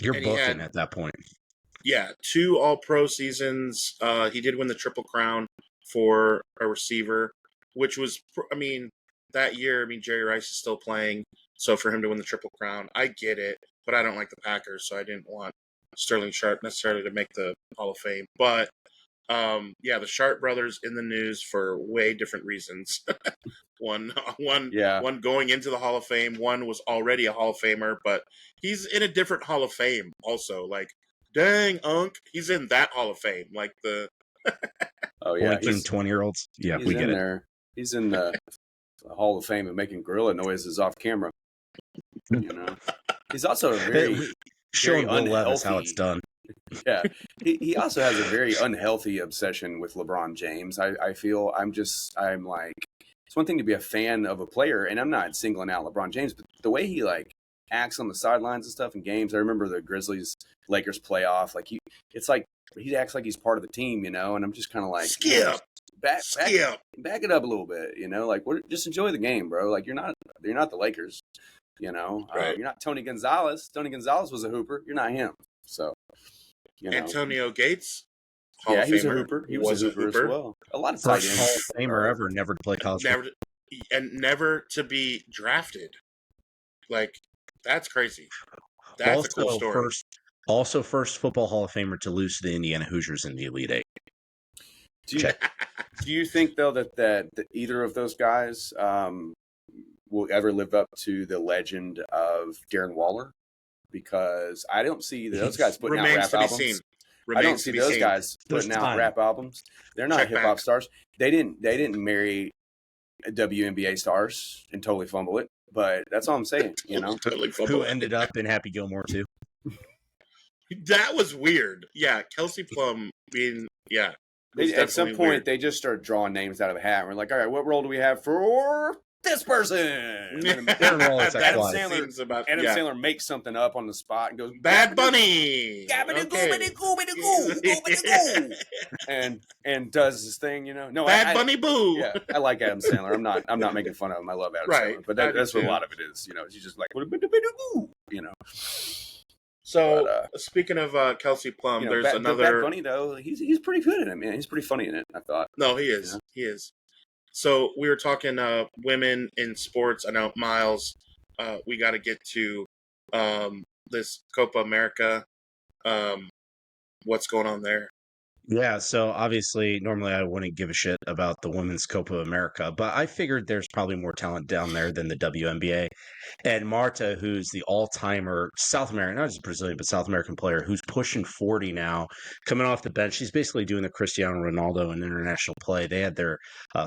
You're booking at that point.
Yeah, 2 All-Pro seasons. He did win the Triple Crown for a receiver, which was, that year, Jerry Rice is still playing, so for him to win the Triple Crown, I get it, but I don't like the Packers, so I didn't want Sterling Sharp necessarily to make the Hall of Fame. But, the Sharp brothers in the news for way different reasons. One going into the Hall of Fame, one was already a Hall of Famer, but he's in a different Hall of Fame also. Like, dang, Unk, he's in that Hall of Fame. Like the...
Blinking 20-year-olds. Yeah, we get it.
There. He's in the Hall of Fame of making gorilla noises off camera. He's also a very
showing Will
unhealthy,
Levis how it's done.
Yeah, he also has a very unhealthy obsession with LeBron James. I feel I'm like, it's one thing to be a fan of a player, and I'm not singling out LeBron James, but the way he like acts on the sidelines and stuff in games. I remember the Grizzlies Lakers playoff. Like it's like he acts like he's part of the team, and I'm just kind of like,
skip.
Back it up a little bit, like just enjoy the game, bro. Like you're not the Lakers,
right.
You're not Tony Gonzalez. Tony Gonzalez was a hooper. You're not him. So,
Antonio Gates,
he was a hooper. He was a hooper as well. A lot of tight ends.
Hall of Famer ever, never to play college.
Never to be drafted. Like that's crazy. That's a cool story.
First football Hall of Famer to lose to the Indiana Hoosiers in the Elite Eight.
Do you think though that either of those guys will ever live up to the legend of Darren Waller? Because I don't see those guys putting out rap albums. I don't see those guys putting out rap albums. They're not hip hop stars. They didn't marry WNBA stars and totally fumble it. But that's all I'm saying. You know,
who ended up in Happy Gilmore too.
That was weird. Yeah, Kelsey Plum being
at some point, weird. They just started drawing names out of a hat. We're like, all right, what role do we have for this person? Adam Sandler makes something up on the spot and goes,
Bad Bunny!
And does his thing, you know. No,
Bad Bunny Boo!
Yeah, I like Adam Sandler. I'm not making fun of him. I love Adam Sandler. But that's what a lot of it is. You know, he's just like, you know.
So, speaking of Kelsey Plum, there's another...
Bad Bunny, though, he's pretty good in it, man. He's pretty funny in it, I thought.
No, he is. Yeah. He is. So, we were talking women in sports. I know, Miles, we got to get to this Copa America. What's going on there?
Yeah, so obviously, normally I wouldn't give a shit about the Women's Copa America, but I figured there's probably more talent down there than the WNBA. And Marta, who's the all-timer South American, not just Brazilian, but South American player, who's pushing 40 now, coming off the bench. She's basically doing the Cristiano Ronaldo in international play. They had their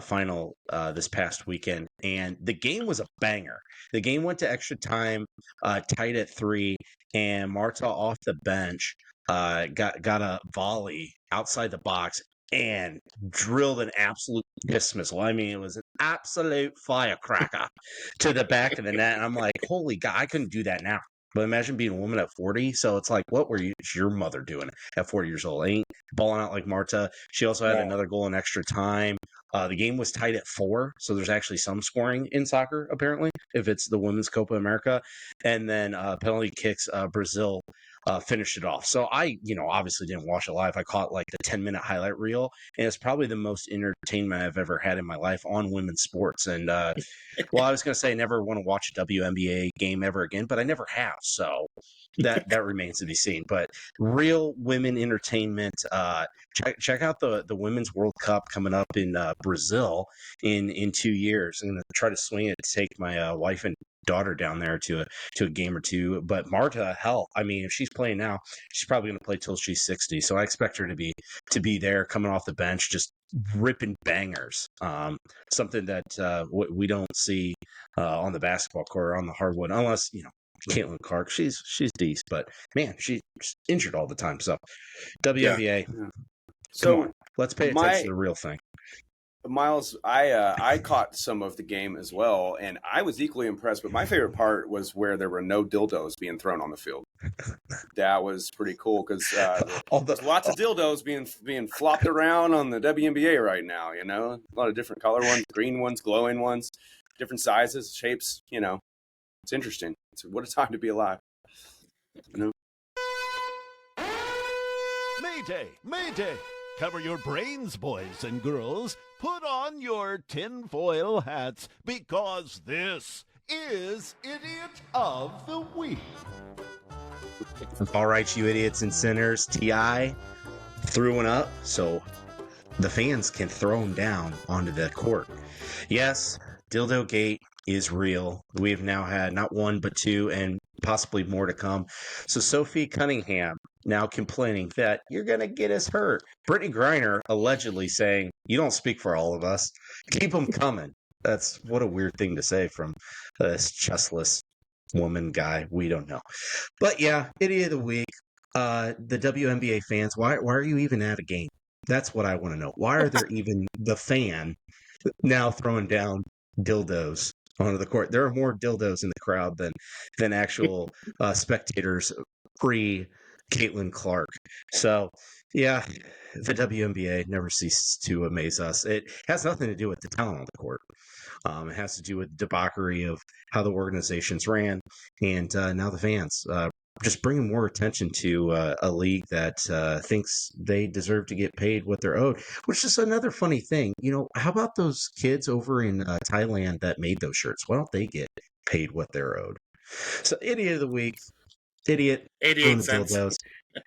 final this past weekend, and the game was a banger. The game went to extra time, tied at 3, and Marta off the bench got a volley outside the box and drilled an absolute piss missile. I mean, it was an absolute firecracker to the back of the net. And I'm like, holy God, I couldn't do that now. But imagine being a woman at 40. So it's like, what were your mother doing at 40 years old? Ain't balling out like Marta. She also had another goal in extra time. The game was tied at 4, so there's actually some scoring in soccer, apparently, if it's the Women's Copa America. And then penalty kicks, Brazil finished it off. So I, obviously didn't watch it live. I caught like the 10-minute highlight reel, and it's probably the most entertainment I've ever had in my life on women's sports. And I was going to say I never want to watch a WNBA game ever again, but I never have. So that remains to be seen. But real women entertainment. Check out the Women's World Cup coming up in Brazil in 2 years. I'm going to try to swing it to take my wife and daughter down there to a game or two. But Marta, hell, I mean, if she's playing now, she's probably going to play till she's 60. So I expect her to be there, coming off the bench, just ripping bangers. Something that we don't see on the basketball court or on the hardwood, unless Caitlin Clark. She's decent, but man, she's injured all the time. So WNBA. Yeah.
So
let's pay attention to the real thing.
Miles, I caught some of the game as well, and I was equally impressed. But my favorite part was where there were no dildos being thrown on the field. That was pretty cool because there's lots of dildos being flopped around on the WNBA right now. A lot of different color ones, green ones, glowing ones, different sizes, shapes. It's interesting. What a time to be alive.
Mayday, Mayday. Cover your brains, boys and girls. Put on your tinfoil hats because this is Idiot of the Week.
All right, you idiots and sinners. T.I. threw one up so the fans can throw him down onto the court. Yes, Dildo Gate is real. We have now had not one but 2 and possibly more to come. So Sophie Cunningham now complaining that you're going to get us hurt. Brittany Griner allegedly saying, you don't speak for all of us. Keep them coming. That's what a weird thing to say from this chestless woman guy. We don't know. But yeah, Idiot of the Week. The WNBA fans, why are you even at a game? That's what I want to know. Why are there even the fan now throwing down dildos onto the court? There are more dildos in the crowd than actual spectators pre Caitlin Clark. So yeah, the WNBA never ceases to amaze us. It has nothing to do with the talent on the court. It has to do with the debauchery of how the organizations ran, and now the fans just bringing more attention to a league that thinks they deserve to get paid what they're owed, which is another funny thing. How about those kids over in Thailand that made those shirts? Why don't they get paid what they're owed? So, Idiot of the Week. Idiot.
88
the
cents.
dildos.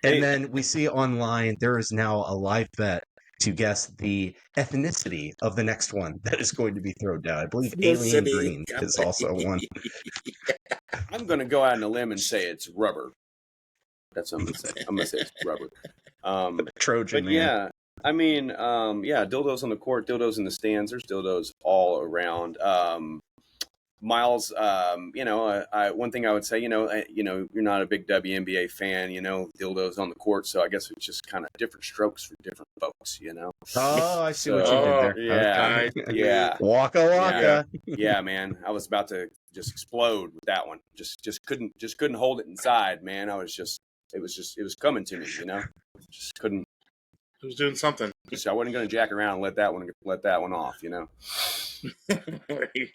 And then we see online there is now a live bet to guess the ethnicity of the next one that is going to be thrown down. I believe alien green is also one.
I'm going to go out on a limb and say it's rubber. That's what I'm going to say. I'm going to say it's rubber.
Trojan
but
man.
yeah, I mean, dildos on the court, dildos in the stands. There's dildos all around. Miles, one thing I would say, you're not a big WNBA fan, dildos on the court. So I guess it's just kind of different strokes for different folks,
Oh, I see what you did there.
Yeah.
Okay.
Yeah.
Waka waka.
Yeah, man. I was about to just explode with that one. Just couldn't hold it inside, man. It was coming to me, just couldn't.
It was doing something.
I wasn't going to jack around and let that one off,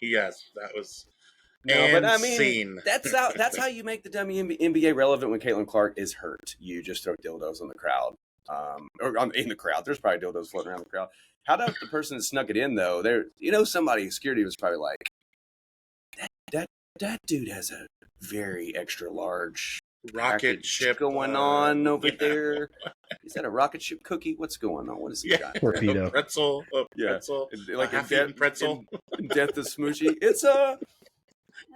Yes, that was.
No, but I mean, that's how you make the WNBA relevant when Caitlin Clark is hurt. You just throw dildos on the crowd, or in the crowd. There's probably dildos floating around the crowd. How about the person that snuck it in though? Somebody security was probably like, that dude has a very extra large
rocket ship
going on over there. Is that a rocket ship cookie? What's going on? What is he got?
Torpedo.
Pretzel.
Like
half-eaten pretzel.
In Death of Smoochie. It's a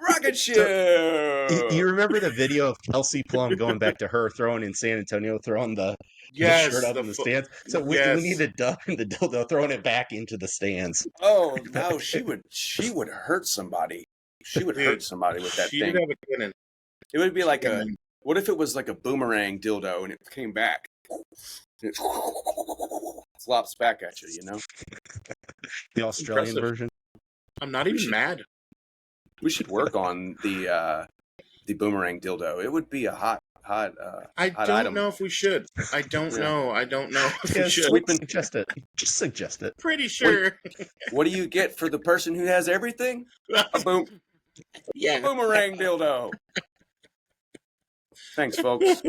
rocket ship.
You remember the video of Kelsey Plum going back to her throwing in San Antonio, throwing the shirt up in the stands? So we need a duck and the dildo throwing it back into the stands.
Oh no, she would hurt somebody. She would hurt somebody with that thing. It would be like what if it was like a boomerang dildo and it came back? It flops back at you,
The Australian version.
I'm not even mad.
We should work on the boomerang dildo. It would be a hot
I don't
item.
know if we should. I don't know if we should.
Suggest it. Just suggest it.
Pretty sure.
What do you get for the person who has everything? A boomerang dildo. Thanks, folks.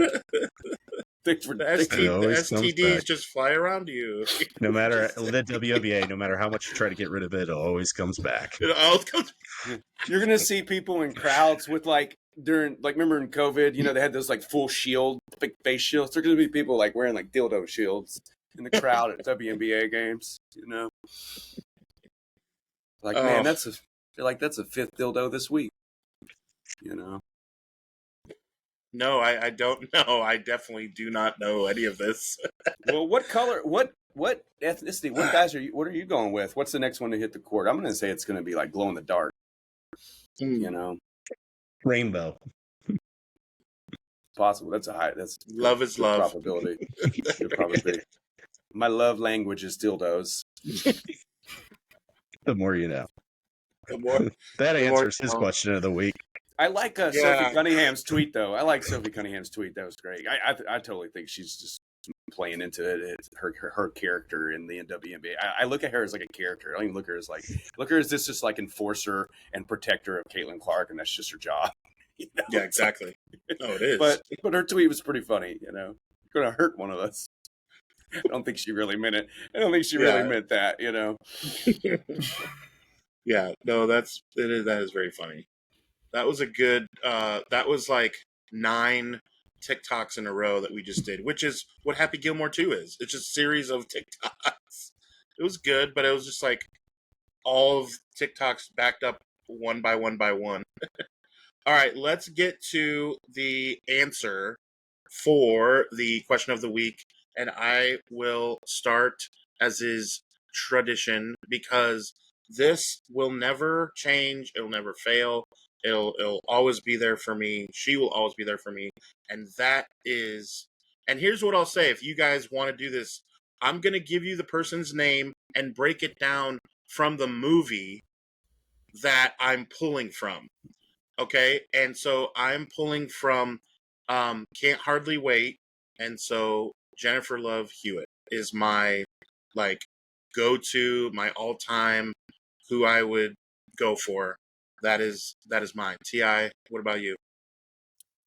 The STDs just fly around you.
No matter the WNBA, no matter how much you try to get rid of it, it always comes back.
You're gonna see people in crowds with remember in COVID, they had those full shield, big face shields. There's gonna be people wearing dildo shields in the crowd at WNBA games. Man, that's a fifth dildo this week.
No, I don't know. I definitely do not know any of this.
Well, what color? What ethnicity? What are you going with? What's the next one to hit the court? I'm going to say it's going to be glow in the dark.
Rainbow.
Possible. That's a high. That's
love is love.
Probability. Good probability. My love language is dildos.
The more you know. That answers his question of the week.
I like Sophie Cunningham's tweet, though. I like Sophie Cunningham's tweet. That was great. I totally think she's just playing into it. It's her character in the WNBA. I look at her as a character. I don't even look at her as this just enforcer and protector of Caitlin Clark, and that's just her job.
Yeah, exactly. No, it is.
But her tweet was pretty funny. Going to hurt one of us. I don't think she really meant it. I don't think she really meant that.
Yeah. No, that is very funny. That was a good, that was 9 TikToks in a row that we just did, which is what Happy Gilmore 2 is. It's just a series of TikToks. It was good, but it was just all of TikToks backed up one by one by one. All right, let's get to the answer for the question of the week. And I will start, as is tradition, because this will never change. It'll never fail. It'll always be there for me. She will always be there for me. And that is, and here's what I'll say. If you guys want to do this, I'm going to give you the person's name and break it down from the movie that I'm pulling from. Okay? And so I'm pulling from Can't Hardly Wait. And so Jennifer Love Hewitt is my go-to, my all-time, who I would go for. That is mine. T.I., what about you?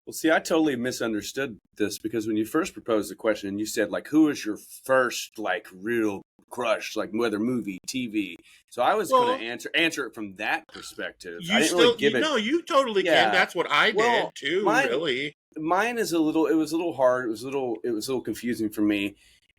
Well, see, I totally misunderstood this because when you first proposed the question, you said who is your first real crush, whether movie, TV. So I was going to answer it from that perspective. I didn't really give it.
No, you totally can. That's what I did too. Really.
mine is it was a little hard. It was a little confusing for me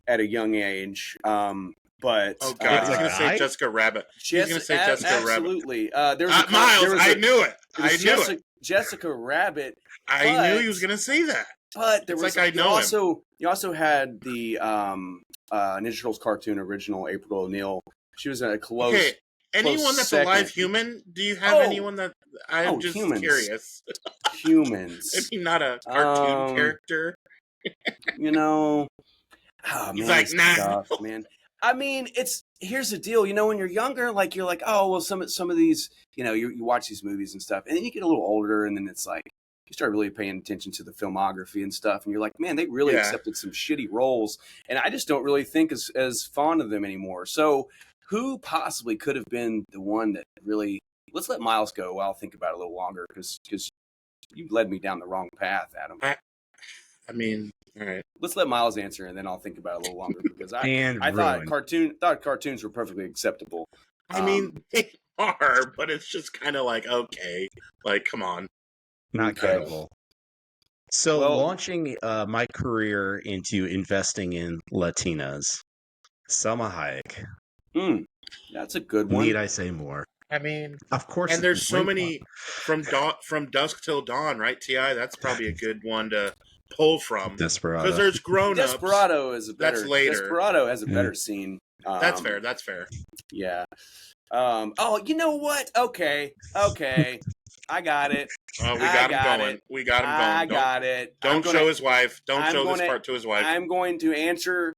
at a young age. But
oh God, he's
It's
gonna
a
say
guy?
Jessica Rabbit. He's gonna say Jessica Rabbit.
absolutely.
Miles, I knew it. I knew it.
Jessica Rabbit.
I knew he was gonna say that.
But there
It's
was
like I know him.
You also had the Ninja Turtles cartoon original April O'Neil. She was a close.
Okay, anyone that's a live human? Do you have anyone that I'm just
humans.
curious?
Humans.
Maybe not a cartoon character.
You know,
He's
man,
like,
it's
nah.
tough, man. I mean, here's the deal. You know, when you're younger, like you're like, oh well, some of these, you know, you watch these movies and stuff, and then you get a little older, and then it's like you start really paying attention to the filmography and stuff, and you're like, man, they really accepted some shitty roles, and I just don't really think as fond of them anymore. So, who possibly could have been the one that really? Let's let Miles go while I'll think about it a little longer, because you led me down the wrong path, Adam.
I mean, all right.
Let's let Miles answer, and then I'll think about it a little longer, because I
ruined.
thought cartoons were perfectly acceptable.
I mean, they are, but it's just kind of like, okay, like, come on.
Not
Okay.
credible. So launching my career into investing in Latinas, Selma Hayek.
That's a good one.
Need I say more?
I mean,
of course.
And there's so many from dusk till dawn, right? Ti, that's probably a good one to pull from.
Desperado.
Because there's grown-ups.
Desperado is a better.
That's later.
Desperado has a better scene.
That's fair. That's fair.
Yeah. Oh, you know what? Okay. I got it.
Oh, we got him going. We got him going.
I got it.
Don't show his wife. Don't show this part to his wife.
I'm going to answer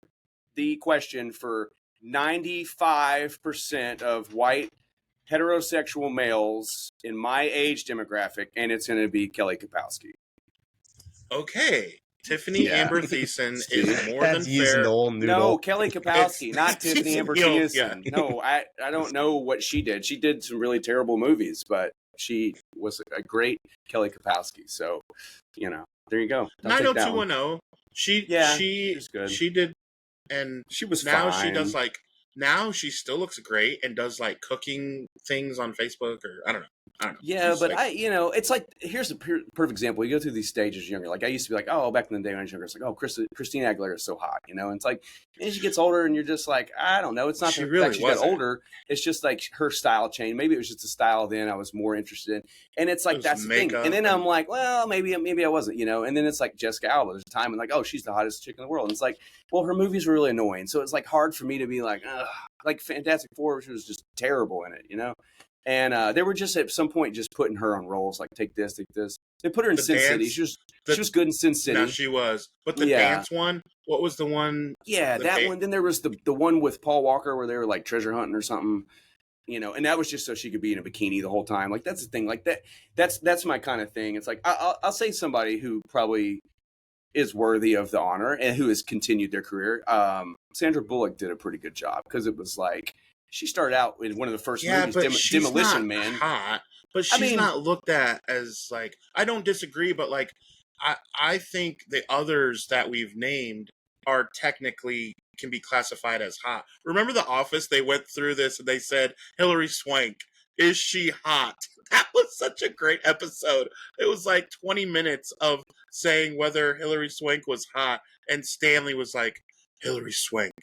the question for 95% of white heterosexual males in my age demographic, and it's going to be Kelly Kapowski.
Okay. Tiffany Amber Thiessen is more than fair.
No, Kelly Kapowski, not Tiffany Amber Thiessen. No, I don't know what she did. She did some really terrible movies, but she was a great Kelly Kapowski. So, you know, there you go.
90210.
She's good.
She did, and
she was
now
fine.
She does like. Now she still looks great and does like cooking things on Facebook or I don't know.
Yeah,
she's
but
like,
it's like, here's a perfect example. You go through these stages younger. Like I used to be like, oh, back in the day when I was younger, it's like, oh, Christina Aguilera is so hot, you know. And it's like, as she gets older, and you're just like, I don't know. It's not
she
the
really
fact she got older. It's just like her style changed. Maybe it was just a style then I was more interested in. And it's like that's the thing. And then I'm like, well, maybe I wasn't, you know. And then it's like Jessica Alba. There's a time and like, oh, she's the hottest chick in the world. And it's like, well, her movies were really annoying, so it's like hard for me to be like, ugh. Like Fantastic Four, she was just terrible in it, you know. And they were just at some point just putting her on roles, like take this. They put her in Sin City. She was good in Sin City.
No, she was. But the dance one, what was the one?
Yeah, that one. Then there was the one with Paul Walker where they were like treasure hunting or something, you know. And that was just so she could be in a bikini the whole time. Like that's the thing. Like that's my kind of thing. It's like I'll say somebody who probably is worthy of the honor and who has continued their career. Sandra Bullock did a pretty good job because it was like she started out in one of the first movies, Demolition Man.
Hot, but she's not looked at as like. I don't disagree, but like I think the others that we've named are technically can be classified as hot. Remember The Office? They went through this and they said Hilary Swank. Is she hot? That was such a great episode. It was like 20 minutes of saying whether Hilary Swank was hot, and Stanley was like, Hilary Swank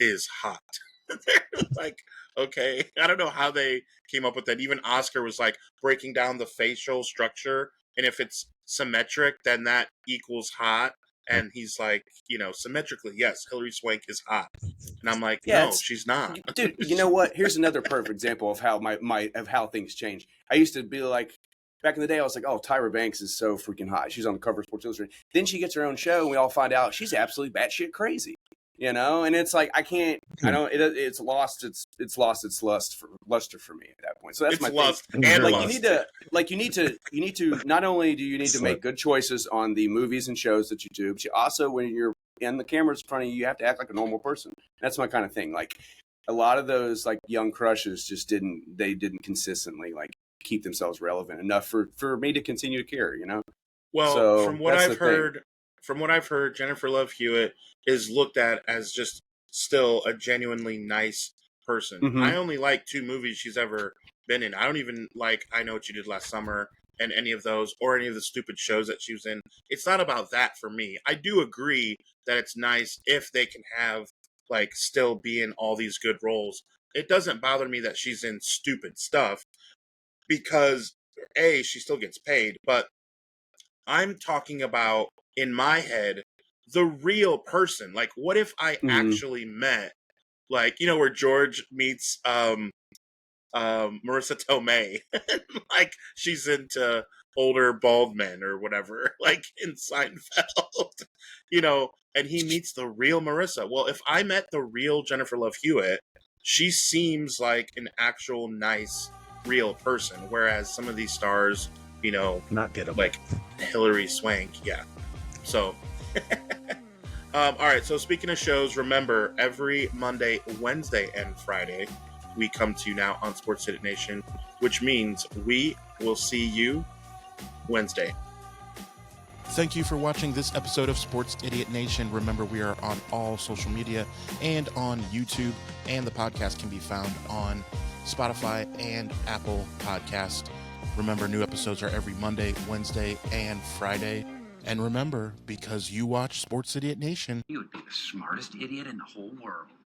is hot. They're like, okay. I don't know how they came up with that. Even Oscar was like breaking down the facial structure, and if it's symmetric, then that equals hot. And he's like, you know, symmetrically, yes, Hilary Swank is hot. And I'm like, no, she's not.
Dude, you know what? Here's another perfect example of how how things change. I used to be like, back in the day, I was like, oh, Tyra Banks is so freaking hot. She's on the cover of Sports Illustrated. Then she gets her own show, and we all find out she's absolutely batshit crazy. You know, and it's like it's lost its luster for me at that point. So that's my thing.
And
like you need to not only do you need to make good choices on the movies and shows that you do, but you also, when you're in the cameras in front of you, you have to act like a normal person. That's my kind of thing. Like a lot of those like young crushes just didn't consistently like keep themselves relevant enough for me to continue to care, you know?
Well, so from what I've heard, Jennifer Love Hewitt is looked at as just still a genuinely nice person. Mm-hmm. I only like 2 movies she's ever been in. I don't even like I Know What You Did Last Summer, and any of those or any of the stupid shows that she was in. It's not about that for me. I do agree that it's nice if they can have like still be in all these good roles. It doesn't bother me that she's in stupid stuff because A, she still gets paid, but I'm talking about in my head the real person. Like what if I actually met like, you know, where George meets Marissa Tomei. Like she's into older bald men or whatever, like in Seinfeld, you know, and he meets the real Marissa. Well, if I met the real Jennifer Love Hewitt, she seems like an actual nice, real person. Whereas some of these stars, you know,
Not gettable.
like Hilary Swank, yeah. So, all right. So speaking of shows, remember every Monday, Wednesday, and Friday we come to you now on Sports Idiot Nation, which means we will see you Wednesday.
Thank you for watching this episode of Sports Idiot Nation. Remember, we are on all social media and on YouTube, and the podcast can be found on Spotify and Apple Podcast. Remember, new episodes are every Monday, Wednesday, and Friday. And remember, because you watch Sports Idiot Nation,
you would be the smartest idiot in the whole world.